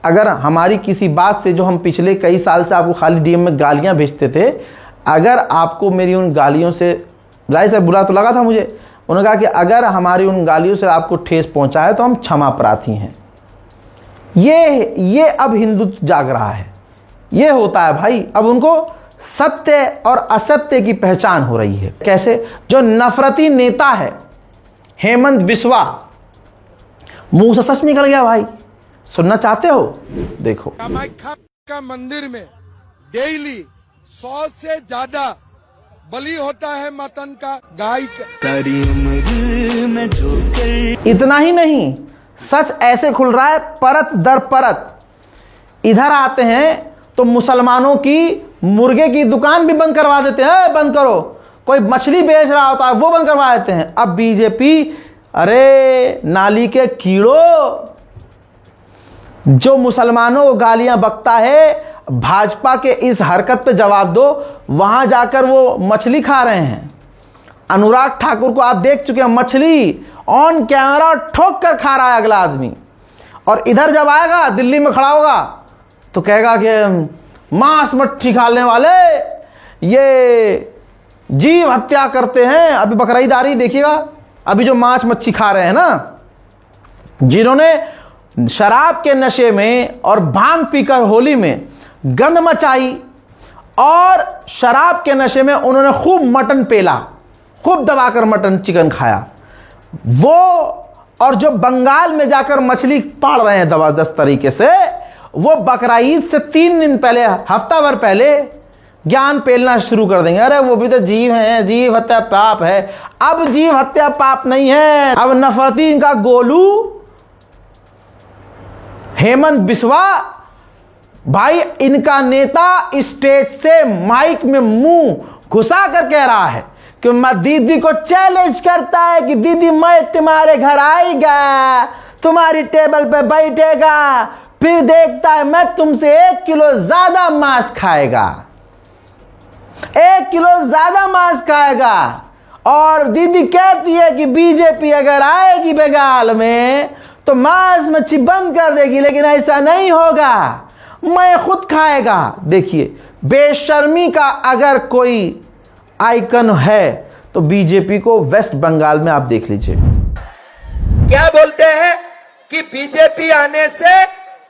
अगर हमारी किसी बात से, जो हम पिछले कई साल से आपको खाली डीएम में गालियां भेजते थे, अगर आपको मेरी उन गालियों से जाहिर से बुरा तो लगा था मुझे, उन्होंने कहा कि अगर हमारी उन गालियों से आपको ठेस पहुंचा है तो हम क्षमा प्रार्थी हैं। ये अब हिंदू जाग रहा है, ये होता है भाई। अब उनको सत्य और असत्य की पहचान हो रही है। कैसे? जो नफरती नेता है हेमंत बिस्वा, मुंह से सच निकल गया भाई। सुनना चाहते हो? देखो। कामाख्या का मंदिर में डेली 100 से ज्यादा बलि होता है मटन का, गाय का। सारी उम्र में जो कर... इतना ही नहीं, सच ऐसे खुल रहा है परत दर परत। इधर आते हैं तो मुसलमानों की मुर्गे की दुकान भी बंद करवा देते हैं, बंद करो। कोई मछली बेच रहा होता है वो बंद करवा देते हैं। अब बीजेपी, अरे नाली के कीड़ों, जो मुसलमानों को गालियां बकता है, भाजपा के इस हरकत पे जवाब दो। वहां जाकर वो मछली खा रहे हैं। अनुराग ठाकुर को आप देख चुके हैं, मछली ऑन कैमरा ठोक कर खा रहा है अगला आदमी। और इधर जब आएगा, दिल्ली में खड़ा होगा तो कहेगा कि मांस मच्छी खाने वाले ये जीव हत्या करते हैं। अभी बकरीद आ रही, देखिएगा, अभी जो मांस मच्छी खा रहे हैं ना, जिन्होंने शराब के नशे में और भांग पीकर होली में गंध मचाई और शराब के नशे में उन्होंने खूब मटन पेला, खूब दबाकर मटन चिकन खाया, वो और जो बंगाल में जाकर मछली पाड़ रहे हैं जबरदस्त तरीके से, वो बकरीद से 3 दिन पहले, हफ्ता भर पहले ज्ञान पेलना शुरू कर देंगे। अरे वो भी तो जीव हैं, जीव हत्या पाप है। अब जीव हत्या पाप नहीं है, अब नफरती इनका गोलू हेमंत बिस्वा भाई, इनका नेता स्टेज से माइक में मुंह घुसा कर कह रहा है कि मैं दीदी को चैलेंज करता है कि दीदी मैं तुम्हारे घर आएगा, तुम्हारी टेबल पे बैठेगा, फिर देखता है मैं तुमसे 1 किलो ज्यादा मांस खाएगा, 1 किलो ज्यादा मांस खाएगा। और दीदी कहती है कि बीजेपी अगर आएगी बंगाल में तो मांस मच्छी बंद कर देगी, लेकिन ऐसा नहीं होगा, मैं खुद खाएगा। देखिए, बेशर्मी का अगर कोई आइकन है तो बीजेपी को वेस्ट बंगाल में आप देख लीजिए। क्या बोलते हैं कि बीजेपी आने से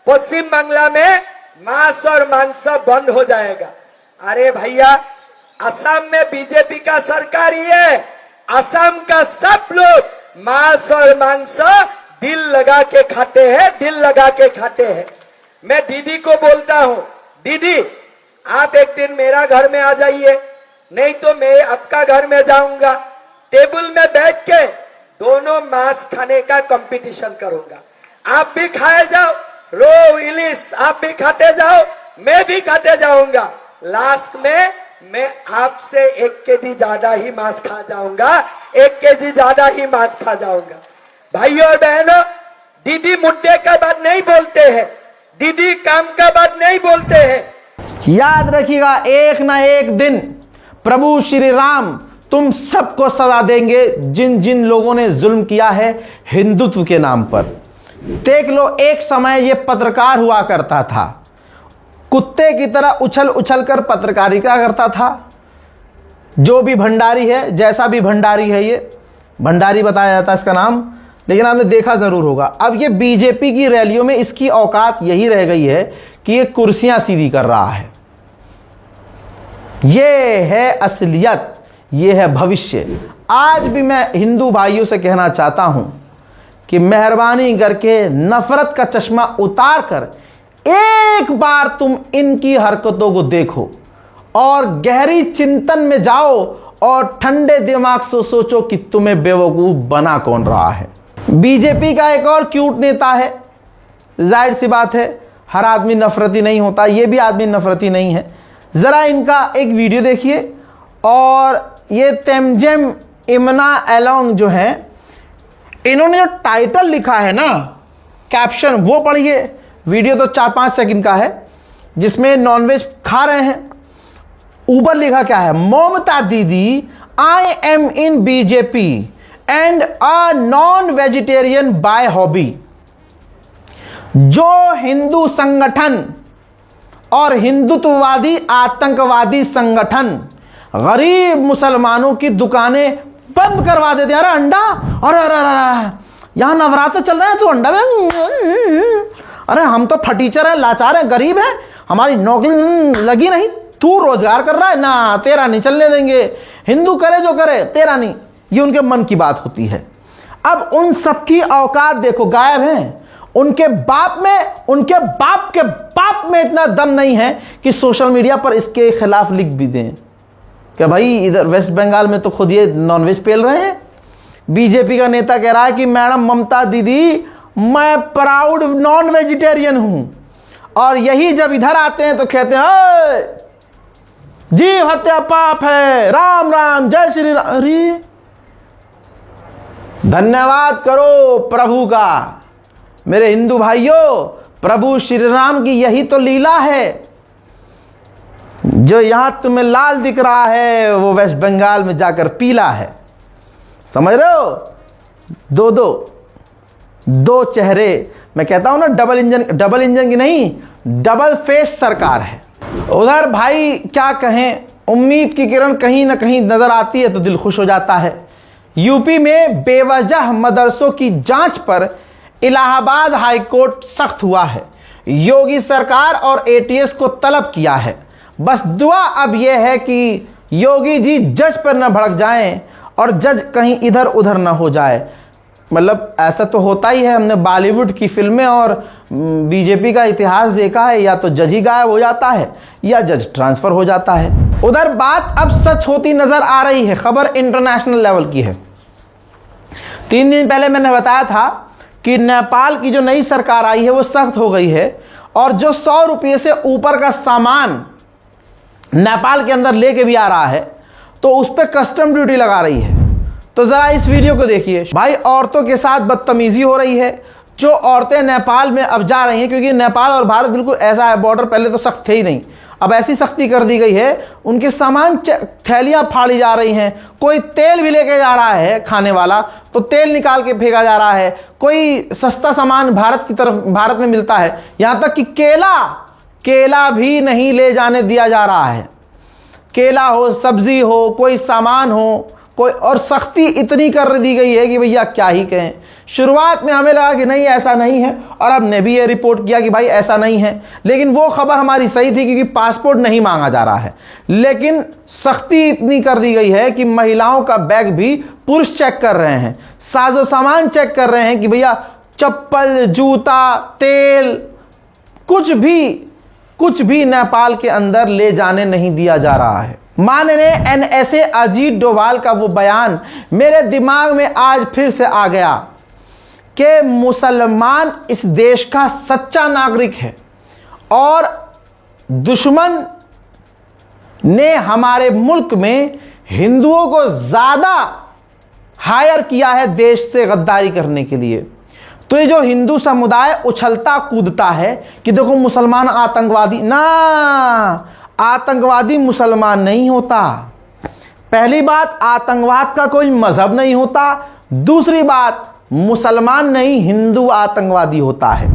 पश्चिम बांग्ला में मांस और मांस बंद हो जाएगा। अरे भैया, असम में बीजेपी का सरकार ही है। असम का सब लोग मांस और मांस दिल लगा के खाते हैं, दिल लगा के खाते हैं। मैं दीदी को बोलता हूं, दीदी आप एक दिन मेरा घर में आ जाइए, नहीं तो मैं आपका घर में जाऊंगा, टेबल में बैठ के दोनों मांस खाने का कंपटीशन करूंगा। आप भी खाए जाओ, रो इलिस आप भी खाते जाओ, मैं भी खाते जाऊंगा। लास्ट में मैं आपसे 1 केजी ज्यादा ही मांस खा जाऊंगा, 1 केजी ज्यादा ही मांस खा जाऊंगा। भाइयों और बहनों, दीदी मुद्दे का बात नहीं बोलते हैं, दीदी काम का बात नहीं बोलते हैं। याद रखिएगा, एक ना एक दिन प्रभु श्री राम तुम सबको सजा देंगे, जिन जिन लोगों ने जुल्म किया है हिंदुत्व के नाम पर। देख लो, एक समय ये पत्रकार हुआ करता था, कुत्ते की तरह उछल उछल कर पत्रकारिता करता था। जो भी भंडारी है, जैसा भी भंडारी है, ये भंडारी बताया जाता है इसका नाम, लेकिन आपने देखा जरूर होगा। अब ये बीजेपी की रैलियों में इसकी औकात यही रह गई है कि ये कुर्सियां सीधी कर रहा है। ये है असलियत, ये है भविष्य। आज भी मैं हिंदू भाइयों से कहना चाहता हूं कि मेहरबानी करके नफरत का चश्मा उतार कर एक बार तुम इनकी हरकतों को देखो और गहरी चिंतन में जाओ और ठंडे दिमाग से सोचो कि तुम्हें बेवकूफ बना कौन रहा है। बीजेपी का एक और क्यूट नेता है, जाहिर सी बात है हर आदमी नफरती नहीं होता, ये भी आदमी नफरती नहीं है। ज़रा इनका एक वीडियो देखिए, और ये तेमजेम इमना एलोंग जो है, इन्होंने जो टाइटल लिखा है ना, कैप्शन, वो पढ़िए। वीडियो तो 4-5 सेकंड का है जिसमें नॉनवेज खा रहे हैं। ऊपर लिखा क्या है, Mamata Didi I am in BJP and a non vegetarian by hobby. जो हिंदू संगठन और हिंदुत्ववादी आतंकवादी संगठन गरीब मुसलमानों की दुकानें बंद करवा देते हैं। अरे अंडा, अरे अरे अरे यहां नवरात्र चल रहे हैं तो अंडा में, अरे हम तो फटीचर है, लाचार है, गरीब है, हमारी नौकरी लगी नहीं, तू रोजगार कर रहा है ना, तेरा नहीं चलने देंगे, हिंदू करे जो करे, तेरा नहीं। ये उनके मन की बात होती है। अब उन सबकी औकात देखो, गायब हैं। उनके बाप में, उनके बाप के बाप में इतना दम नहीं है कि सोशल मीडिया पर इसके खिलाफ लिख भी दें कि भाई इधर वेस्ट बंगाल में तो खुद ये नॉनवेज पेल रहे हैं। बीजेपी का नेता कह रहा है कि मैडम ममता दीदी मैं प्राउड नॉन वेजिटेरियन हूं, और यही जब इधर आते हैं तो कहते हैं जीव हत्या पाप है, राम राम जय श्री राम। अरे धन्यवाद करो प्रभु का मेरे हिंदू भाइयों, प्रभु श्री राम की यही तो लीला है। जो यहां तुम्हें लाल दिख रहा है वो वेस्ट बंगाल में जाकर पीला है, समझ रहे हो। दो चेहरे, मैं कहता हूं ना, डबल इंजन की नहीं, डबल फेस सरकार है। उधर भाई क्या कहें, उम्मीद की किरण कहीं ना कहीं नजर आती है तो दिल खुश हो जाता है। यूपी में बेवजह मदरसों की जांच पर इलाहाबाद हाईकोर्ट सख्त हुआ है। योगी सरकार और एटीएस को तलब किया है। बस दुआ अब यह है कि योगी जी जज पर न भड़क जाएं और जज कहीं इधर उधर न हो जाए। मतलब ऐसा तो होता ही है, हमने बॉलीवुड की फिल्में और बीजेपी का इतिहास देखा है, या तो जज ही गायब हो जाता है या जज ट्रांसफर हो जाता है। उधर बात अब सच होती नजर आ रही है। खबर इंटरनेशनल लेवल की है। 3 दिन पहले मैंने बताया था कि नेपाल की जो नई सरकार आई है वो सख्त हो गई है, और जो 100 रुपये से ऊपर का सामान नेपाल के अंदर लेके भी आ रहा है तो उस पर कस्टम ड्यूटी लगा रही है। तो जरा इस वीडियो को देखिए। भाई औरतों के साथ बदतमीजी हो रही है। जो औरतें नेपाल में अब जा रही हैं, क्योंकि नेपाल और भारत बिल्कुल ऐसा है, बॉर्डर पहले तो सख्त थे ही नहीं, अब ऐसी सख्ती कर दी गई है, उनके सामान थैलियां फाड़ी जा रही हैं। कोई तेल भी लेके जा रहा है खाने वाला तो तेल निकाल के फेंका जा रहा है। कोई सस्ता सामान भारत में मिलता है, यहां तक कि केला भी नहीं ले जाने दिया जा रहा है। केला हो, सब्जी हो, कोई सामान हो, कोई, और सख्ती इतनी कर दी गई है कि भैया क्या ही कहें। शुरुआत में हमें लगा कि नहीं ऐसा नहीं है, और अब ने भी ये रिपोर्ट किया कि भाई ऐसा नहीं है, लेकिन वो खबर हमारी सही थी क्योंकि पासपोर्ट नहीं मांगा जा रहा है। लेकिन सख्ती इतनी कर दी गई है कि महिलाओं का बैग भी पुरुष चेक कर रहे हैं, साजो सामान चेक कर रहे हैं कि भैया चप्पल, जूता, तेल, कुछ भी नेपाल के अंदर ले जाने नहीं दिया जा रहा है। माननीय एनएसए अजीत डोभाल का वो बयान मेरे दिमाग में आज फिर से आ गया कि मुसलमान इस देश का सच्चा नागरिक है, और दुश्मन ने हमारे मुल्क में हिंदुओं को ज्यादा हायर किया है देश से गद्दारी करने के लिए। तो ये जो हिंदू समुदाय उछलता कूदता है कि देखो मुसलमान आतंकवादी, ना, आतंकवादी मुसलमान नहीं होता। पहली बात, आतंकवाद का कोई मजहब नहीं होता। दूसरी बात, मुसलमान नहीं हिंदू आतंकवादी होता है।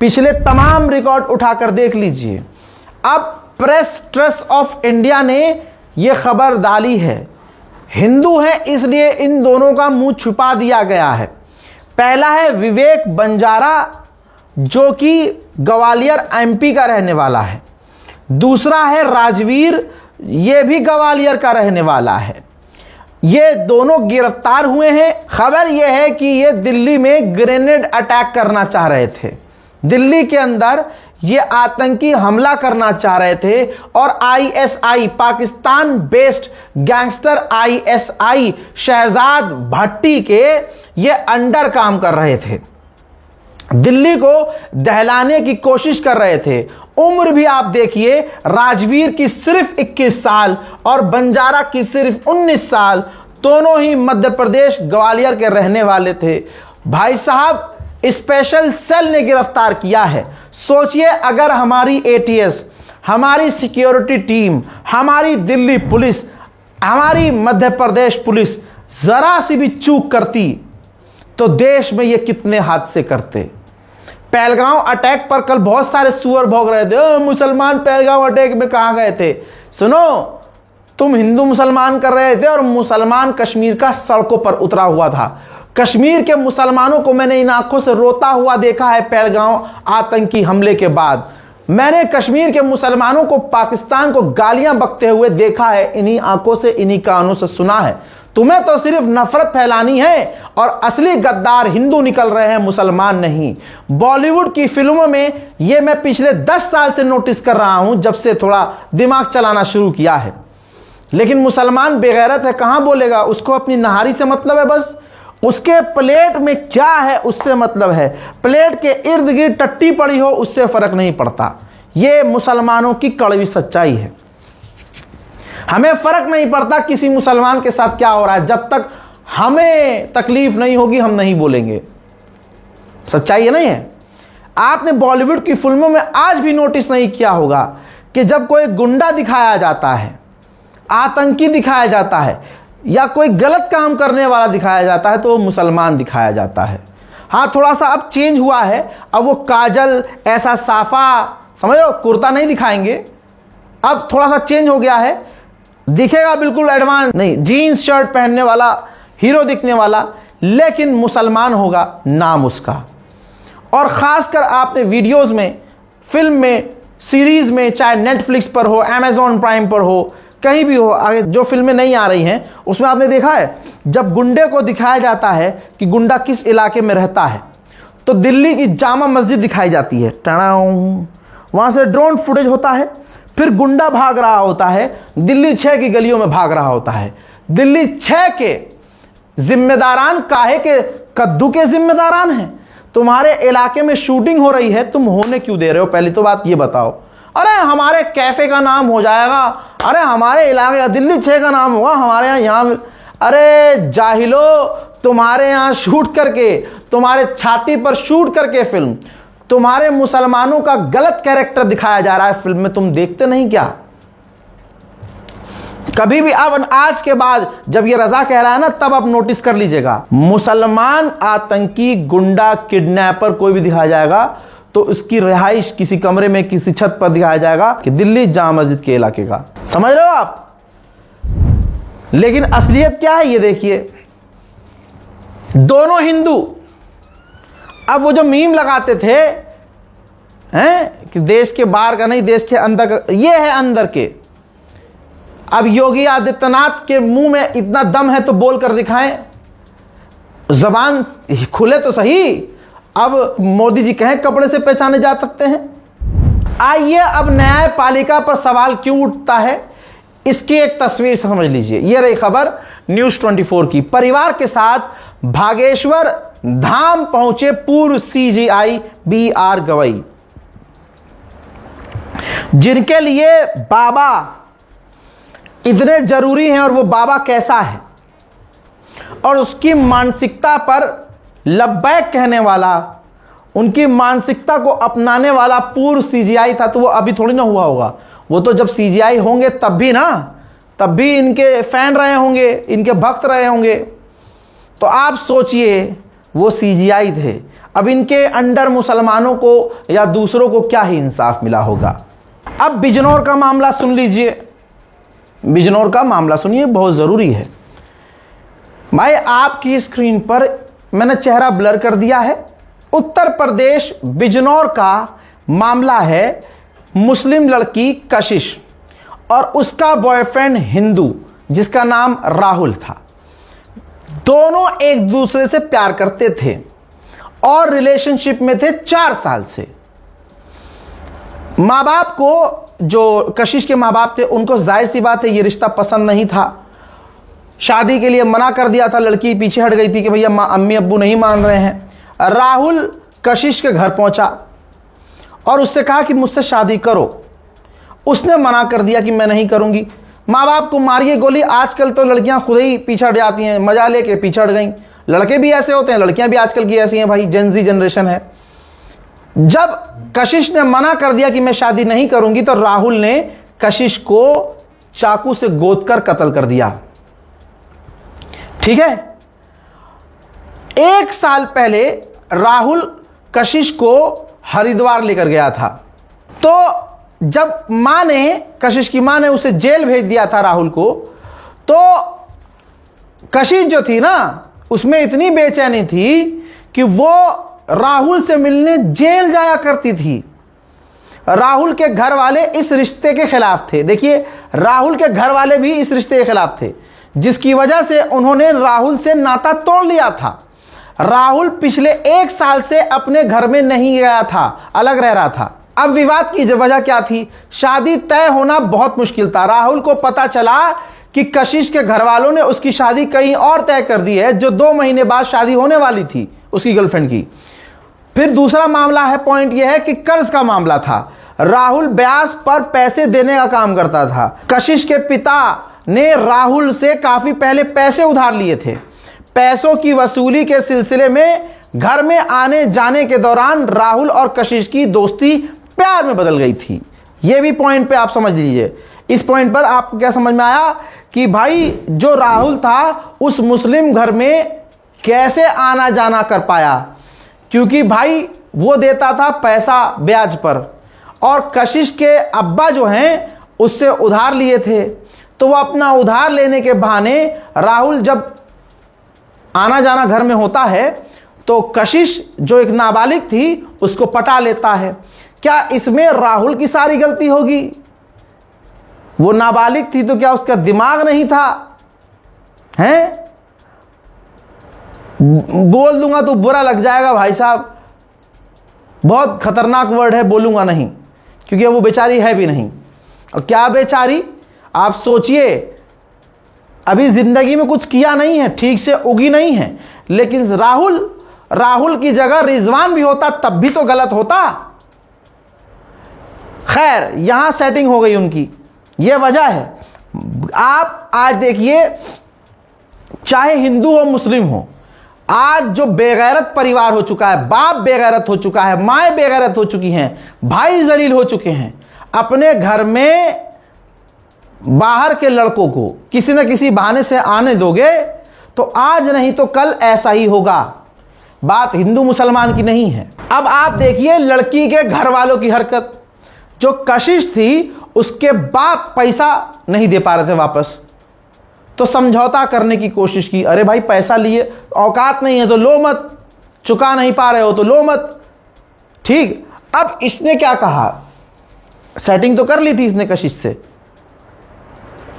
पिछले तमाम रिकॉर्ड उठाकर देख लीजिए। अब प्रेस ट्रस्ट ऑफ इंडिया ने यह खबर डाली है, हिंदू हैं इसलिए इन दोनों का मुंह छुपा दिया गया है। पहला है विवेक बंजारा, जो कि ग्वालियर एमपी का रहने वाला है। दूसरा है राजवीर, ये भी ग्वालियर का रहने वाला है। ये दोनों गिरफ्तार हुए हैं। खबर यह है कि ये दिल्ली में ग्रेनेड अटैक करना चाह रहे थे। दिल्ली के अंदर ये आतंकी हमला करना चाह रहे थे और ISI, Pakistan based gangster ISI Shahzad Bhatti के ये अंडर काम कर रहे थे, दिल्ली को दहलाने की कोशिश कर रहे थे। उम्र भी आप देखिए, राजवीर की सिर्फ 21 साल और बंजारा की सिर्फ 19 साल, दोनों ही मध्य प्रदेश ग्वालियर के रहने वाले थे। भाई साहब, स्पेशल सेल ने गिरफ्तार किया है। सोचिए, अगर हमारी एटीएस, हमारी सिक्योरिटी टीम, हमारी दिल्ली पुलिस, हमारी मध्य प्रदेश पुलिस जरा सी भी चूक करती तो देश में ये कितने हादसे करते। पहलगांव अटैक पर कल बहुत सारे सुअर भौंक रहे थे, मुसलमान पहलगांव अटैक में कहां गए थे। सुनो, तुम हिंदू मुसलमान कर रहे थे और मुसलमान कश्मीर का सड़कों पर उतरा हुआ था। कश्मीर के मुसलमानों को मैंने इन आंखों से रोता हुआ देखा है पहलगांव आतंकी हमले के बाद। मैंने कश्मीर के मुसलमानों को पाकिस्तान को गालियां बकते हुए देखा है, इन्हीं आंखों से, इन्हीं कानों से सुना है। तुम्हें तो सिर्फ नफरत फैलानी है और असली गद्दार हिंदू निकल रहे हैं, मुसलमान नहीं। बॉलीवुड की फिल्मों में यह मैं पिछले 10 साल से नोटिस कर रहा हूं, जब से थोड़ा दिमाग चलाना शुरू किया है। लेकिन मुसलमान बेगैरत है, कहां बोलेगा, उसको अपनी नहारी से मतलब है, बस उसके प्लेट में क्या है उससे मतलब है। प्लेट के इर्द गिर्द टट्टी पड़ी हो उससे फर्क नहीं पड़ता। यह मुसलमानों की कड़वी सच्चाई है। हमें फर्क नहीं पड़ता किसी मुसलमान के साथ क्या हो रहा है, जब तक हमें तकलीफ नहीं होगी हम नहीं बोलेंगे। सच्चाई है नहीं है। आपने बॉलीवुड की फिल्मों में आज भी नोटिस नहीं किया होगा कि जब कोई गुंडा दिखाया जाता है, आतंकी दिखाया जाता है या कोई गलत काम करने वाला दिखाया जाता है तो वो मुसलमान दिखाया जाता है। हाँ, थोड़ा सा अब चेंज हुआ है, अब वो काजल, ऐसा साफा, समझ लो, कुर्ता नहीं दिखाएंगे। अब थोड़ा सा चेंज हो गया है, दिखेगा बिल्कुल एडवांस नहीं, जीन्स शर्ट पहनने वाला, हीरो दिखने वाला, लेकिन मुसलमान होगा नाम उसका। और खासकर आपने वीडियोस में, फिल्म में, सीरीज में, चाहे नेटफ्लिक्स पर हो, अमेजॉन प्राइम पर हो, कहीं भी हो, आगे जो फिल्में नहीं आ रही हैं उसमें आपने देखा है जब गुंडे को दिखाया जाता है कि गुंडा किस इलाके में रहता है, तो दिल्ली की जामा मस्जिद दिखाई जाती है, वहां से ड्रोन फुटेज होता है, फिर गुंडा भाग रहा होता है, दिल्ली 6 की गलियों में भाग रहा होता है। दिल्ली 6 के जिम्मेदारान काहे के कद्दू के जिम्मेदारान हैं? तुम्हारे इलाके में शूटिंग हो रही है, तुम होने क्यों दे रहे हो? पहली तो बात ये बताओ। अरे हमारे कैफे का नाम हो जाएगा, अरे हमारे इलाके का दिल्ली 6 का नाम होगा, हमारे यहाँ। अरे जाहिलो, तुम्हारे यहाँ शूट करके, तुम्हारे छाती पर शूट करके फिल्म, तुम्हारे मुसलमानों का गलत कैरेक्टर दिखाया जा रहा है फिल्म में, तुम देखते नहीं क्या? कभी भी अब आज के बाद जब ये रजा कह रहा है ना, तब आप नोटिस कर लीजिएगा, मुसलमान आतंकी, गुंडा, किडनैपर कोई भी दिखाया जाएगा तो उसकी रिहाइश किसी कमरे में, किसी छत पर दिखाया जाएगा कि दिल्ली जामा मस्जिद के इलाके का। समझ रहे हो आप? लेकिन असलियत क्या है ये देखिए, दोनों हिंदू। अब वो जो मीम लगाते थे हैं कि देश के बाहर का नहीं, देश के अंदर का, ये है अंदर के। अब योगी आदित्यनाथ के मुंह में इतना दम है तो बोल कर दिखाएं, जबान खुले तो सही। अब मोदी जी कहें कपड़े से पहचाने जा सकते हैं। आइए, अब न्यायपालिका पर सवाल क्यों उठता है, इसकी एक तस्वीर समझ लीजिए। यह रही खबर न्यूज़ 24 की। परिवार के साथ भागेश्वर धाम पहुंचे पूर्व सीजीआई बीआर गवई, जिनके लिए बाबा इतने जरूरी हैं। और वो बाबा कैसा है और उसकी मानसिकता पर लब्बैक कहने वाला, उनकी मानसिकता को अपनाने वाला पूर्व सीजीआई था। तो वो अभी थोड़ी ना हुआ होगा, वो तो जब सीजीआई होंगे तब भी ना, तब भी इनके फैन रहे होंगे, इनके भक्त रहे होंगे। तो आप सोचिए, वो सीजीआई थे, अब इनके अंडर मुसलमानों को या दूसरों को क्या ही इंसाफ मिला होगा। अब बिजनौर का मामला सुन लीजिए, बिजनौर का मामला सुनिए, बहुत जरूरी है। भाई आपकी स्क्रीन पर मैंने चेहरा ब्लर कर दिया है। उत्तर प्रदेश बिजनौर का मामला है। मुस्लिम लड़की कशिश और उसका बॉयफ्रेंड हिंदू जिसका नाम राहुल था। दोनों एक दूसरे से प्यार करते थे और रिलेशनशिप में थे 4 साल से। माँ बाप को, जो कशिश के माँ बाप थे, उनको जाहिर सी बात है ये रिश्ता पसंद नहीं था। शादी के लिए मना कर दिया था, लड़की पीछे हट गई थी कि भैया अम्मी अब्बू नहीं मान रहे हैं। राहुल कशिश के घर पहुंचा और उससे कहा कि मुझसे शादी करो। उसने मना कर दिया कि मैं नहीं करूंगी। माँ बाप को मारिए गोली। आजकल तो लड़कियां खुद ही पीछे हट जाती हैं, मजा लेके पीछे हट गई। लड़के भी ऐसे होते हैं, लड़कियां भी आजकल की ऐसी हैं भाई, जेनजी जनरेशन है। जब कशिश ने मना कर दिया कि मैं शादी नहीं करूंगी, तो राहुल ने कशिश को चाकू से गोद कर कत्ल कर दिया। ठीक है। 1 साल पहले राहुल कशिश को हरिद्वार लेकर गया था। तो जब मां ने, कशिश की मां ने उसे जेल भेज दिया था राहुल को, तो कशिश जो थी ना, उसमें इतनी बेचैनी थी कि वो राहुल से मिलने जेल जाया करती थी। राहुल के घर वाले इस रिश्ते के खिलाफ थे। देखिए, राहुल के घर वाले भी इस रिश्ते के खिलाफ थे, जिसकी वजह से उन्होंने राहुल से नाता तोड़ लिया था। राहुल पिछले 1 साल से अपने घर में नहीं गया था, अलग रह रहा था। अब विवाद की वजह क्या थी? शादी तय होना बहुत मुश्किल था। राहुल को पता चला कि कशिश के घर वालों ने उसकी शादी कहीं और तय कर दी है, जो 2 महीने बाद शादी होने वाली थी उसकी गर्लफ्रेंड की। फिर दूसरा मामला है, पॉइंट यह है कि कर्ज का मामला था। राहुल ब्याज पर पैसे देने का काम करता था। कशिश के पिता ने राहुल से काफी पहले पैसे उधार लिए थे। पैसों की वसूली के सिलसिले में घर में आने जाने के दौरान राहुल और कशिश की दोस्ती प्यार में बदल गई थी। यह भी पॉइंट पे आप समझ लीजिए। इस पॉइंट पर आपको क्या समझ में आया कि भाई जो राहुल था उस मुस्लिम घर में कैसे आना जाना कर पाया? क्योंकि भाई वो देता था पैसा ब्याज पर, और कशिश के अब्बा जो हैं उससे उधार लिए थे। तो वो अपना उधार लेने के बहाने राहुल जब आना जाना घर में होता है तो कशिश जो एक नाबालिग थी उसको पटा लेता है। क्या इसमें राहुल की सारी गलती होगी? वो नाबालिग थी तो क्या उसका दिमाग नहीं था? हैं? बोल दूंगा तो बुरा लग जाएगा भाई साहब, बहुत खतरनाक वर्ड है, बोलूंगा नहीं, क्योंकि वो बेचारी है भी नहीं। और क्या बेचारी, आप सोचिए, अभी जिंदगी में कुछ किया नहीं है, ठीक से उगी नहीं है, लेकिन राहुल की जगह रिजवान भी होता तब भी तो गलत होता। खैर, यहां सेटिंग हो गई उनकी, यह वजह है। आप आज देखिए, चाहे हिंदू हो मुस्लिम हो, आज जो बेगैरत परिवार हो चुका है, बाप बेगैरत हो चुका है, माएं बेगैरत हो चुकी हैं, भाई जलील हो चुके हैं। अपने घर में बाहर के लड़कों को किसी न किसी बहाने से आने दोगे तो आज नहीं तो कल ऐसा ही होगा। बात हिंदू मुसलमान की नहीं है। अब आप देखिए लड़की के घर वालों की हरकत। जो कशिश थी उसके बाप पैसा नहीं दे पा रहे थे वापस, तो समझौता करने की कोशिश की। अरे भाई, पैसा लिए, औकात नहीं है तो लो मत, चुका नहीं पा रहे हो तो लो मत। ठीक। अब इसने क्या कहा, सेटिंग तो कर ली थी इसने कशिश से।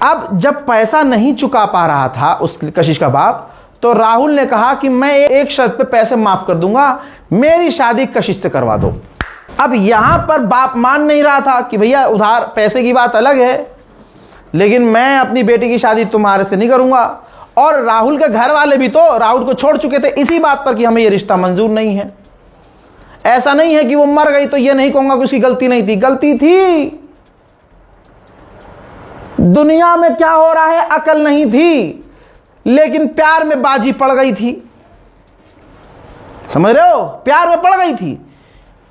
अब जब पैसा नहीं चुका पा रहा था उस कशिश का बाप, तो राहुल ने कहा कि मैं एक शर्त पे पैसे माफ कर दूंगा, मेरी शादी कशिश से करवा दो। अब यहां पर बाप मान नहीं रहा था कि भैया उधार पैसे की बात अलग है, लेकिन मैं अपनी बेटी की शादी तुम्हारे से नहीं करूंगा। और राहुल के घर वाले भी तो राहुल को छोड़ चुके थे इसी बात पर कि हमें यह रिश्ता मंजूर नहीं है। ऐसा नहीं है कि वो मर गई तो यह नहीं कहूंगा कि उसकी गलती नहीं थी, गलती थी। दुनिया में क्या हो रहा है अकल नहीं थी, लेकिन प्यार में बाजी पड़ गई थी। समझ रहे हो, प्यार में पड़ गई थी।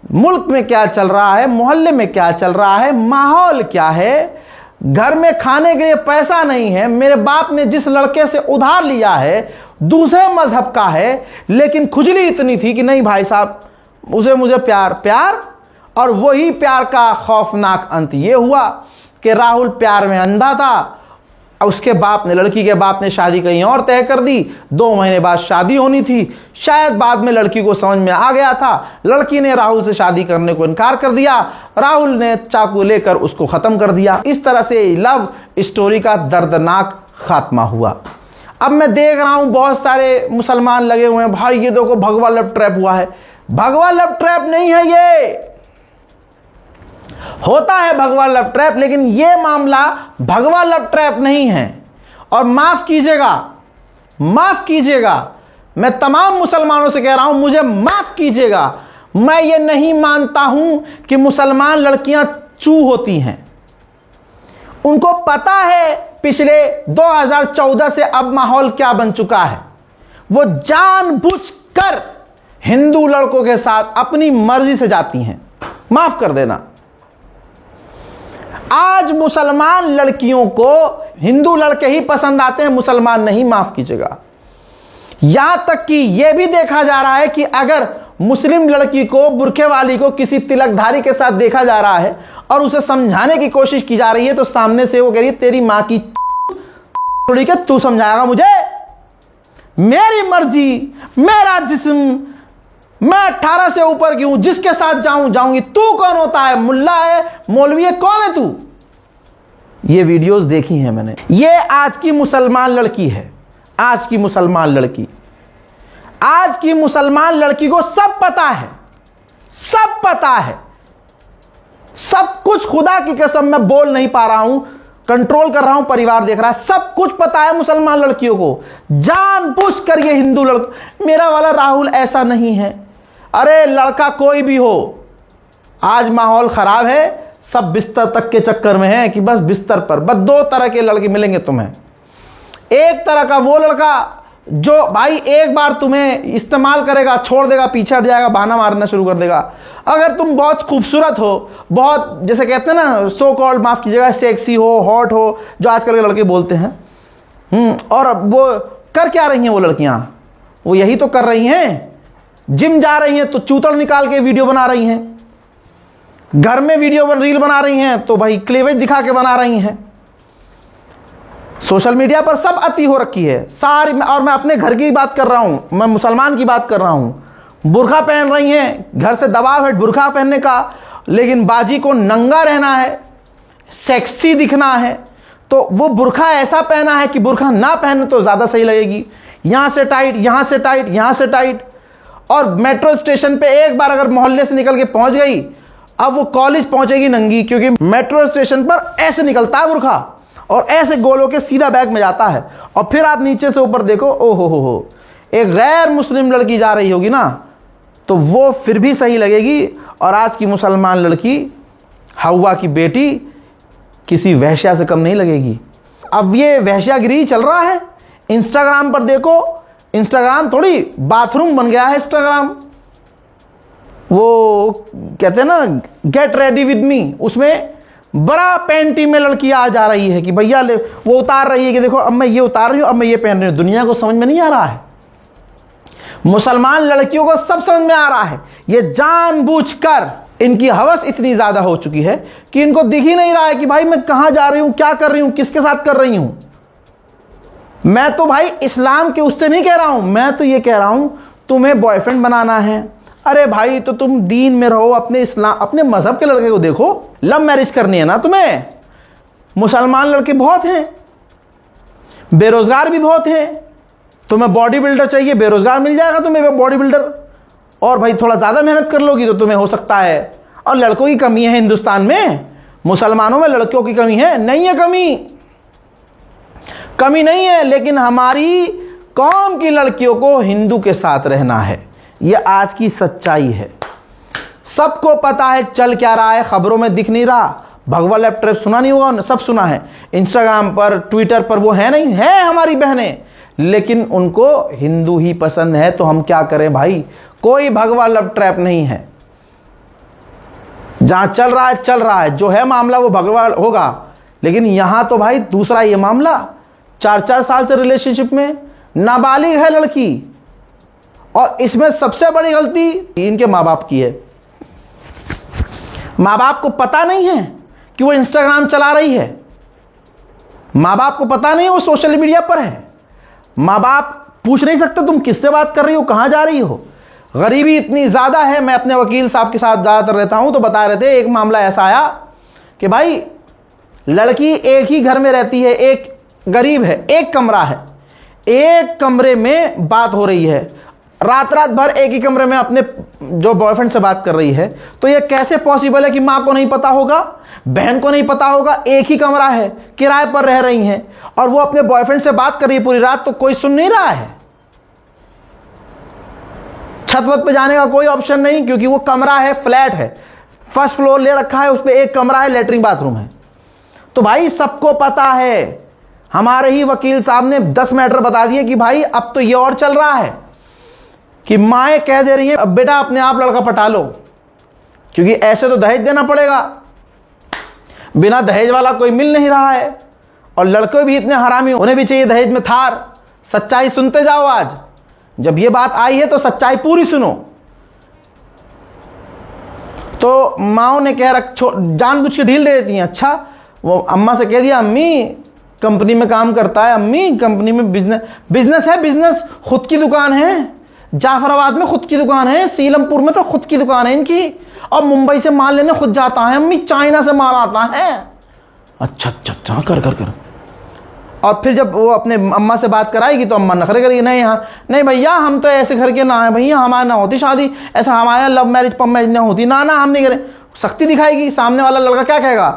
मुल्क में क्या चल रहा है, मोहल्ले में क्या चल रहा है, माहौल क्या है, घर में खाने के लिए पैसा नहीं है, मेरे बाप ने जिस लड़के से उधार लिया है दूसरे मजहब का है, लेकिन खुजली इतनी थी कि नहीं भाई साहब, उसे मुझे प्यार। और वही प्यार का खौफनाक अंत ये हुआ कि राहुल प्यार में अंधा था। उसके बाप ने, लड़की के बाप ने शादी कहीं और तय कर दी। 2 महीने बाद शादी होनी थी। शायद बाद में लड़की को समझ में आ गया था, लड़की ने राहुल से शादी करने को इनकार कर दिया। राहुल ने चाकू लेकर उसको खत्म कर दिया। इस तरह से लव स्टोरी का दर्दनाक खात्मा हुआ। अब मैं देख रहा हूं बहुत सारे मुसलमान लगे हुए हैं, भाई ये देखो भगवा लव ट्रैप हुआ है। भगवा लव ट्रैप नहीं है ये, होता है भगवा लव ट्रैप, लेकिन यह मामला भगवा लव ट्रैप नहीं है। और माफ कीजिएगा, मैं तमाम मुसलमानों से कह रहा हूं, मुझे माफ कीजिएगा, मैं ये नहीं मानता हूं कि मुसलमान लड़कियां चू होती हैं। उनको पता है पिछले 2014 से अब माहौल क्या बन चुका है। वो जानबूझकर हिंदू लड़कों के साथ अपनी मर्जी से जाती हैं। माफ कर देना, आज मुसलमान लड़कियों को हिंदू लड़के ही पसंद आते हैं, मुसलमान नहीं। माफ कीजिएगा, यहां तक कि यह भी देखा जा रहा है कि अगर मुस्लिम लड़की को, बुरखे वाली को किसी तिलकधारी के साथ देखा जा रहा है और उसे समझाने की कोशिश की जा रही है, तो सामने से वो कह रही है तेरी मां की थोड़ी के तू समझाएगा मुझे, मेरी मर्जी, मेरा जिस्म, मैं 18 से ऊपर की हूं, जिसके साथ जाऊंगी। तू कौन होता है? मुल्ला है, मौलवी है, कौन है तू? ये वीडियोस देखी हैं मैंने। ये आज की मुसलमान लड़की है, आज की मुसलमान लड़की। आज की मुसलमान लड़की को सब पता है, सब पता है, सब कुछ। खुदा की कसम मैं बोल नहीं पा रहा हूं, कंट्रोल कर रहा हूं, परिवार देख रहा है। सब कुछ पता है मुसलमान लड़कियों को। जानबूझकर ये हिंदू लड़का, मेरा वाला राहुल ऐसा नहीं है। अरे लड़का कोई भी हो, आज माहौल खराब है, सब बिस्तर तक के चक्कर में है कि बस बिस्तर पर। बस दो तरह के लड़के मिलेंगे तुम्हें। एक तरह का वो लड़का जो भाई एक बार तुम्हें इस्तेमाल करेगा, छोड़ देगा, पीछे हट जाएगा, बहाना मारना शुरू कर देगा। अगर तुम बहुत खूबसूरत हो, बहुत जैसे कहते हैं ना, सो कॉल्ड, माफ कीजिएगा, सेक्सी हो, हॉट हो, जो आजकल के लड़के बोलते हैं। और वो कर क्या रही हैं वो लड़कियां? वो यही तो कर रही हैं। जिम जा रही हैं तो चूतड़ निकाल के वीडियो बना रही हैं, घर में वीडियो रील बना रही हैं तो भाई क्लेवेज दिखा के बना रही हैं। सोशल मीडिया पर सब अति हो रखी है सारी। और मैं अपने घर की बात कर रहा हूं, मैं मुसलमान की बात कर रहा हूं। बुर्का पहन रही हैं, घर से दबाव है बुर्का पहनने का, लेकिन बाजी को नंगा रहना है, सेक्सी दिखना है, तो वो बुर्का ऐसा पहना है कि बुर्का ना पहने तो ज्यादा सही लगेगी। यहां से टाइट, यहां से टाइट, यहां से टाइट। और मेट्रो स्टेशन पे एक बार अगर मोहल्ले से निकल के पहुंच गई, अब वो कॉलेज पहुंचेगी नंगी, क्योंकि मेट्रो स्टेशन पर ऐसे निकलता है बुर्का और ऐसे गोल होके सीधा बैग में जाता है। और फिर आप नीचे से ऊपर देखो, ओहो हो, एक गैर मुस्लिम लड़की जा रही होगी ना, तो वो फिर भी सही लगेगी। और आज की मुसलमान लड़की, हवा की बेटी, किसी वहश्या से कम नहीं लगेगी। अब ये वहश्यागिरी चल रहा है। इंस्टाग्राम पर देखो, इंस्टाग्राम थोड़ी बाथरूम बन गया है। इंस्टाग्राम वो कहते हैं ना, गेट रेडी विद मी, उसमें बड़ा पैंटी में लड़की आ जा रही है कि भैया ले, वो उतार रही है कि देखो अब मैं ये उतार रही हूं, अब मैं ये पहन रही हूं। दुनिया को समझ में नहीं आ रहा है, मुसलमान लड़कियों को सब समझ में आ रहा है। ये जानबूझकर इनकी हवस इतनी ज्यादा हो चुकी है कि इनको दिख ही नहीं रहा है कि भाई मैं कहां जा रही हूं, क्या कर रही हूं, किसके साथ कर रही हूं। मैं तो भाई इस्लाम के उससे नहीं कह रहा हूं, मैं तो ये कह रहा हूं तुम्हें बॉयफ्रेंड बनाना है, अरे भाई तो तुम दीन में रहो, अपने इस्लाम, अपने मजहब के लड़के को देखो। लव मैरिज करनी है ना तुम्हें, मुसलमान लड़के बहुत हैं, बेरोजगार भी बहुत हैं। तुम्हें बॉडी बिल्डर चाहिए, बेरोजगार मिल जाएगा तुम्हें बॉडी बिल्डर। और भाई थोड़ा ज्यादा मेहनत कर लोगी तो तुम्हें हो सकता है। और लड़कों की कमी है हिंदुस्तान में, मुसलमानों में लड़कियों की कमी है? नहीं है कमी नहीं है, लेकिन हमारी कौम की लड़कियों को हिंदू के साथ रहना है। यह आज की सच्चाई है। सबको पता है चल क्या रहा है, खबरों में दिख नहीं रहा। भगवा लव ट्रैप सुना नहीं होगा, सब सुना है। इंस्टाग्राम पर, ट्विटर पर वो है नहीं है हमारी बहनें, लेकिन उनको हिंदू ही पसंद है। तो हम क्या करें भाई, कोई भगवा लव ट्रैप नहीं है। जहां चल रहा है, जो है मामला वो भगवा होगा। लेकिन यहां तो भाई दूसरा ये मामला, 4-4 साल से रिलेशनशिप में, नाबालिग है लड़की। और इसमें सबसे बड़ी गलती इनके माँ बाप की है। माँ बाप को पता नहीं है कि वो इंस्टाग्राम चला रही है, माँ बाप को पता नहीं है वो सोशल मीडिया पर है। माँ बाप पूछ नहीं सकते तुम किससे बात कर रही हो, कहां जा रही हो। गरीबी इतनी ज्यादा है। मैं अपने वकील साहब के साथ ज्यादातर रहता हूं, तो बता रहे थे एक मामला ऐसा आया कि भाई लड़की एक ही घर में रहती है, एक गरीब है, एक कमरा है, एक कमरे में बात हो रही है, रात रात भर एक ही कमरे में अपने जो बॉयफ्रेंड से बात कर रही है, तो ये कैसे पॉसिबल है कि मां को नहीं पता होगा, बहन को नहीं पता होगा? एक ही कमरा है, किराए पर रह रही हैं और वो अपने बॉयफ्रेंड से बात कर रही है पूरी रात, तो कोई सुन नहीं रहा है। छत वत पे जाने का कोई ऑप्शन नहीं, क्योंकि वो कमरा है, फ्लैट है, फर्स्ट फ्लोर ले रखा है, उस पर एक कमरा है, लेटरिन बाथरूम है। तो भाई सबको पता है। हमारे ही वकील साहब ने 10 मैटर बता दिए कि भाई अब तो ये और चल रहा है कि माएँ कह दे रही हैं अब बेटा अपने आप लड़का पटा लो, क्योंकि ऐसे तो दहेज देना पड़ेगा, बिना दहेज वाला कोई मिल नहीं रहा है। और लड़के भी इतने हरामी, उन्हें भी चाहिए दहेज में थार। सच्चाई सुनते जाओ। आज जब ये बात आई है तो सच्चाई पूरी सुनो। तो माओ ने कह जानबूझ के ढील दे देती हैं। अच्छा, वो अम्मा से कह दिया अम्मी कंपनी में काम करता है, अम्मी कंपनी में बिजनेस है, बिजनेस खुद की दुकान है, जाफराबाद में खुद की दुकान है, सीलमपुर में तो खुद की दुकान है इनकी, और मुंबई से माल लेने खुद जाता है अम्मी, चाइना से माल आता है। अच्छा अच्छा अच्छा, कर। और फिर जब वो अपने अम्मा से बात कराएगी तो अम्मा नखरे करेगी, नहीं यहाँ नहीं भैया, हम तो ऐसे घर के ना है भैया, हमारे ना होती शादी, ऐसा हमारे लव मैरिज पम मैरिज ना होती, ना हम नहीं करें। सख्ती दिखाएगी। सामने वाला लड़का क्या कहेगा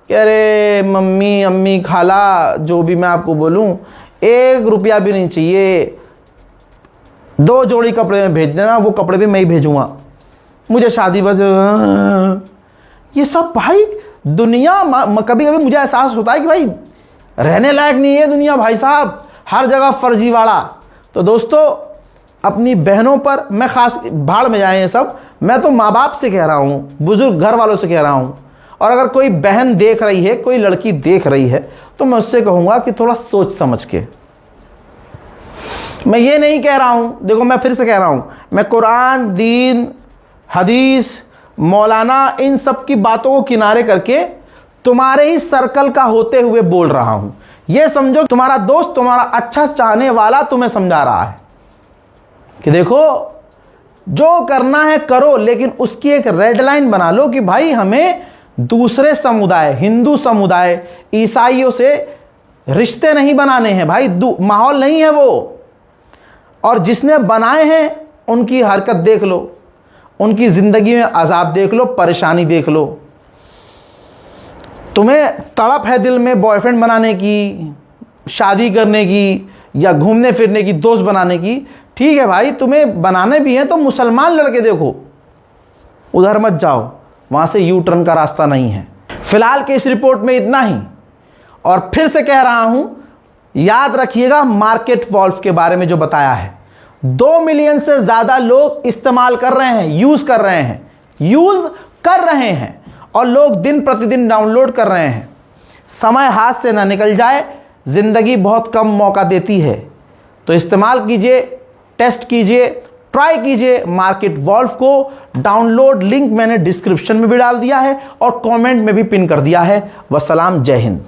कि अरे मम्मी अम्मी खाला जो भी मैं आपको बोलूँ, 1 रुपया भी नहीं चाहिए, 2 जोड़ी कपड़े में भेज देना, वो कपड़े भी मैं ही भेजूँगा, मुझे शादी बस। ये सब भाई दुनिया, कभी कभी मुझे एहसास होता है कि भाई रहने लायक नहीं है दुनिया भाई साहब, हर जगह फर्जीवाड़ा। तो दोस्तों अपनी बहनों पर, मैं खास भाड़ में जाए ये सब, मैं तो माँ बाप से कह रहा हूँ, बुजुर्ग घर वालों से कह रहा हूँ। और अगर कोई बहन देख रही है, कोई लड़की देख रही है, तो मैं उससे कहूँगा कि थोड़ा सोच समझ के। मैं ये नहीं कह रहा हूँ, देखो मैं फिर से कह रहा हूँ, मैं कुरान, दीन, हदीस, मौलाना, इन सब की बातों को किनारे करके तुम्हारे ही सर्कल का होते हुए बोल रहा हूं। यह समझो तुम्हारा दोस्त, तुम्हारा अच्छा चाहने वाला तुम्हें समझा रहा है कि देखो जो करना है करो, लेकिन उसकी एक रेड लाइन बना लो कि भाई हमें दूसरे समुदाय, हिंदू समुदाय, ईसाइयों से रिश्ते नहीं बनाने हैं भाई, माहौल नहीं है वो। और जिसने बनाए हैं उनकी हरकत देख लो, उनकी जिंदगी में अजाब देख लो, परेशानी देख लो। तुम्हें तड़प है दिल में बॉयफ्रेंड बनाने की, शादी करने की, या घूमने फिरने की, दोस्त बनाने की, ठीक है भाई, तुम्हें बनाने भी हैं तो मुसलमान लड़के देखो, उधर मत जाओ, वहां से यू टर्न का रास्ता नहीं है। फिलहाल के इस रिपोर्ट में इतना ही। और फिर से कह रहा हूं, याद रखिएगा मार्केट वॉल्व के बारे में जो बताया है, 2 मिलियन से ज्यादा लोग इस्तेमाल कर रहे हैं, यूज कर रहे हैं, और लोग दिन प्रतिदिन डाउनलोड कर रहे हैं। समय हाथ से ना निकल जाए, जिंदगी बहुत कम मौका देती है, तो इस्तेमाल कीजिए, टेस्ट कीजिए, ट्राई कीजिए मार्केट वॉल्व को। डाउनलोड लिंक मैंने डिस्क्रिप्शन में भी डाल दिया है और कमेंट में भी पिन कर दिया है। वस्सलाम, जय हिंद।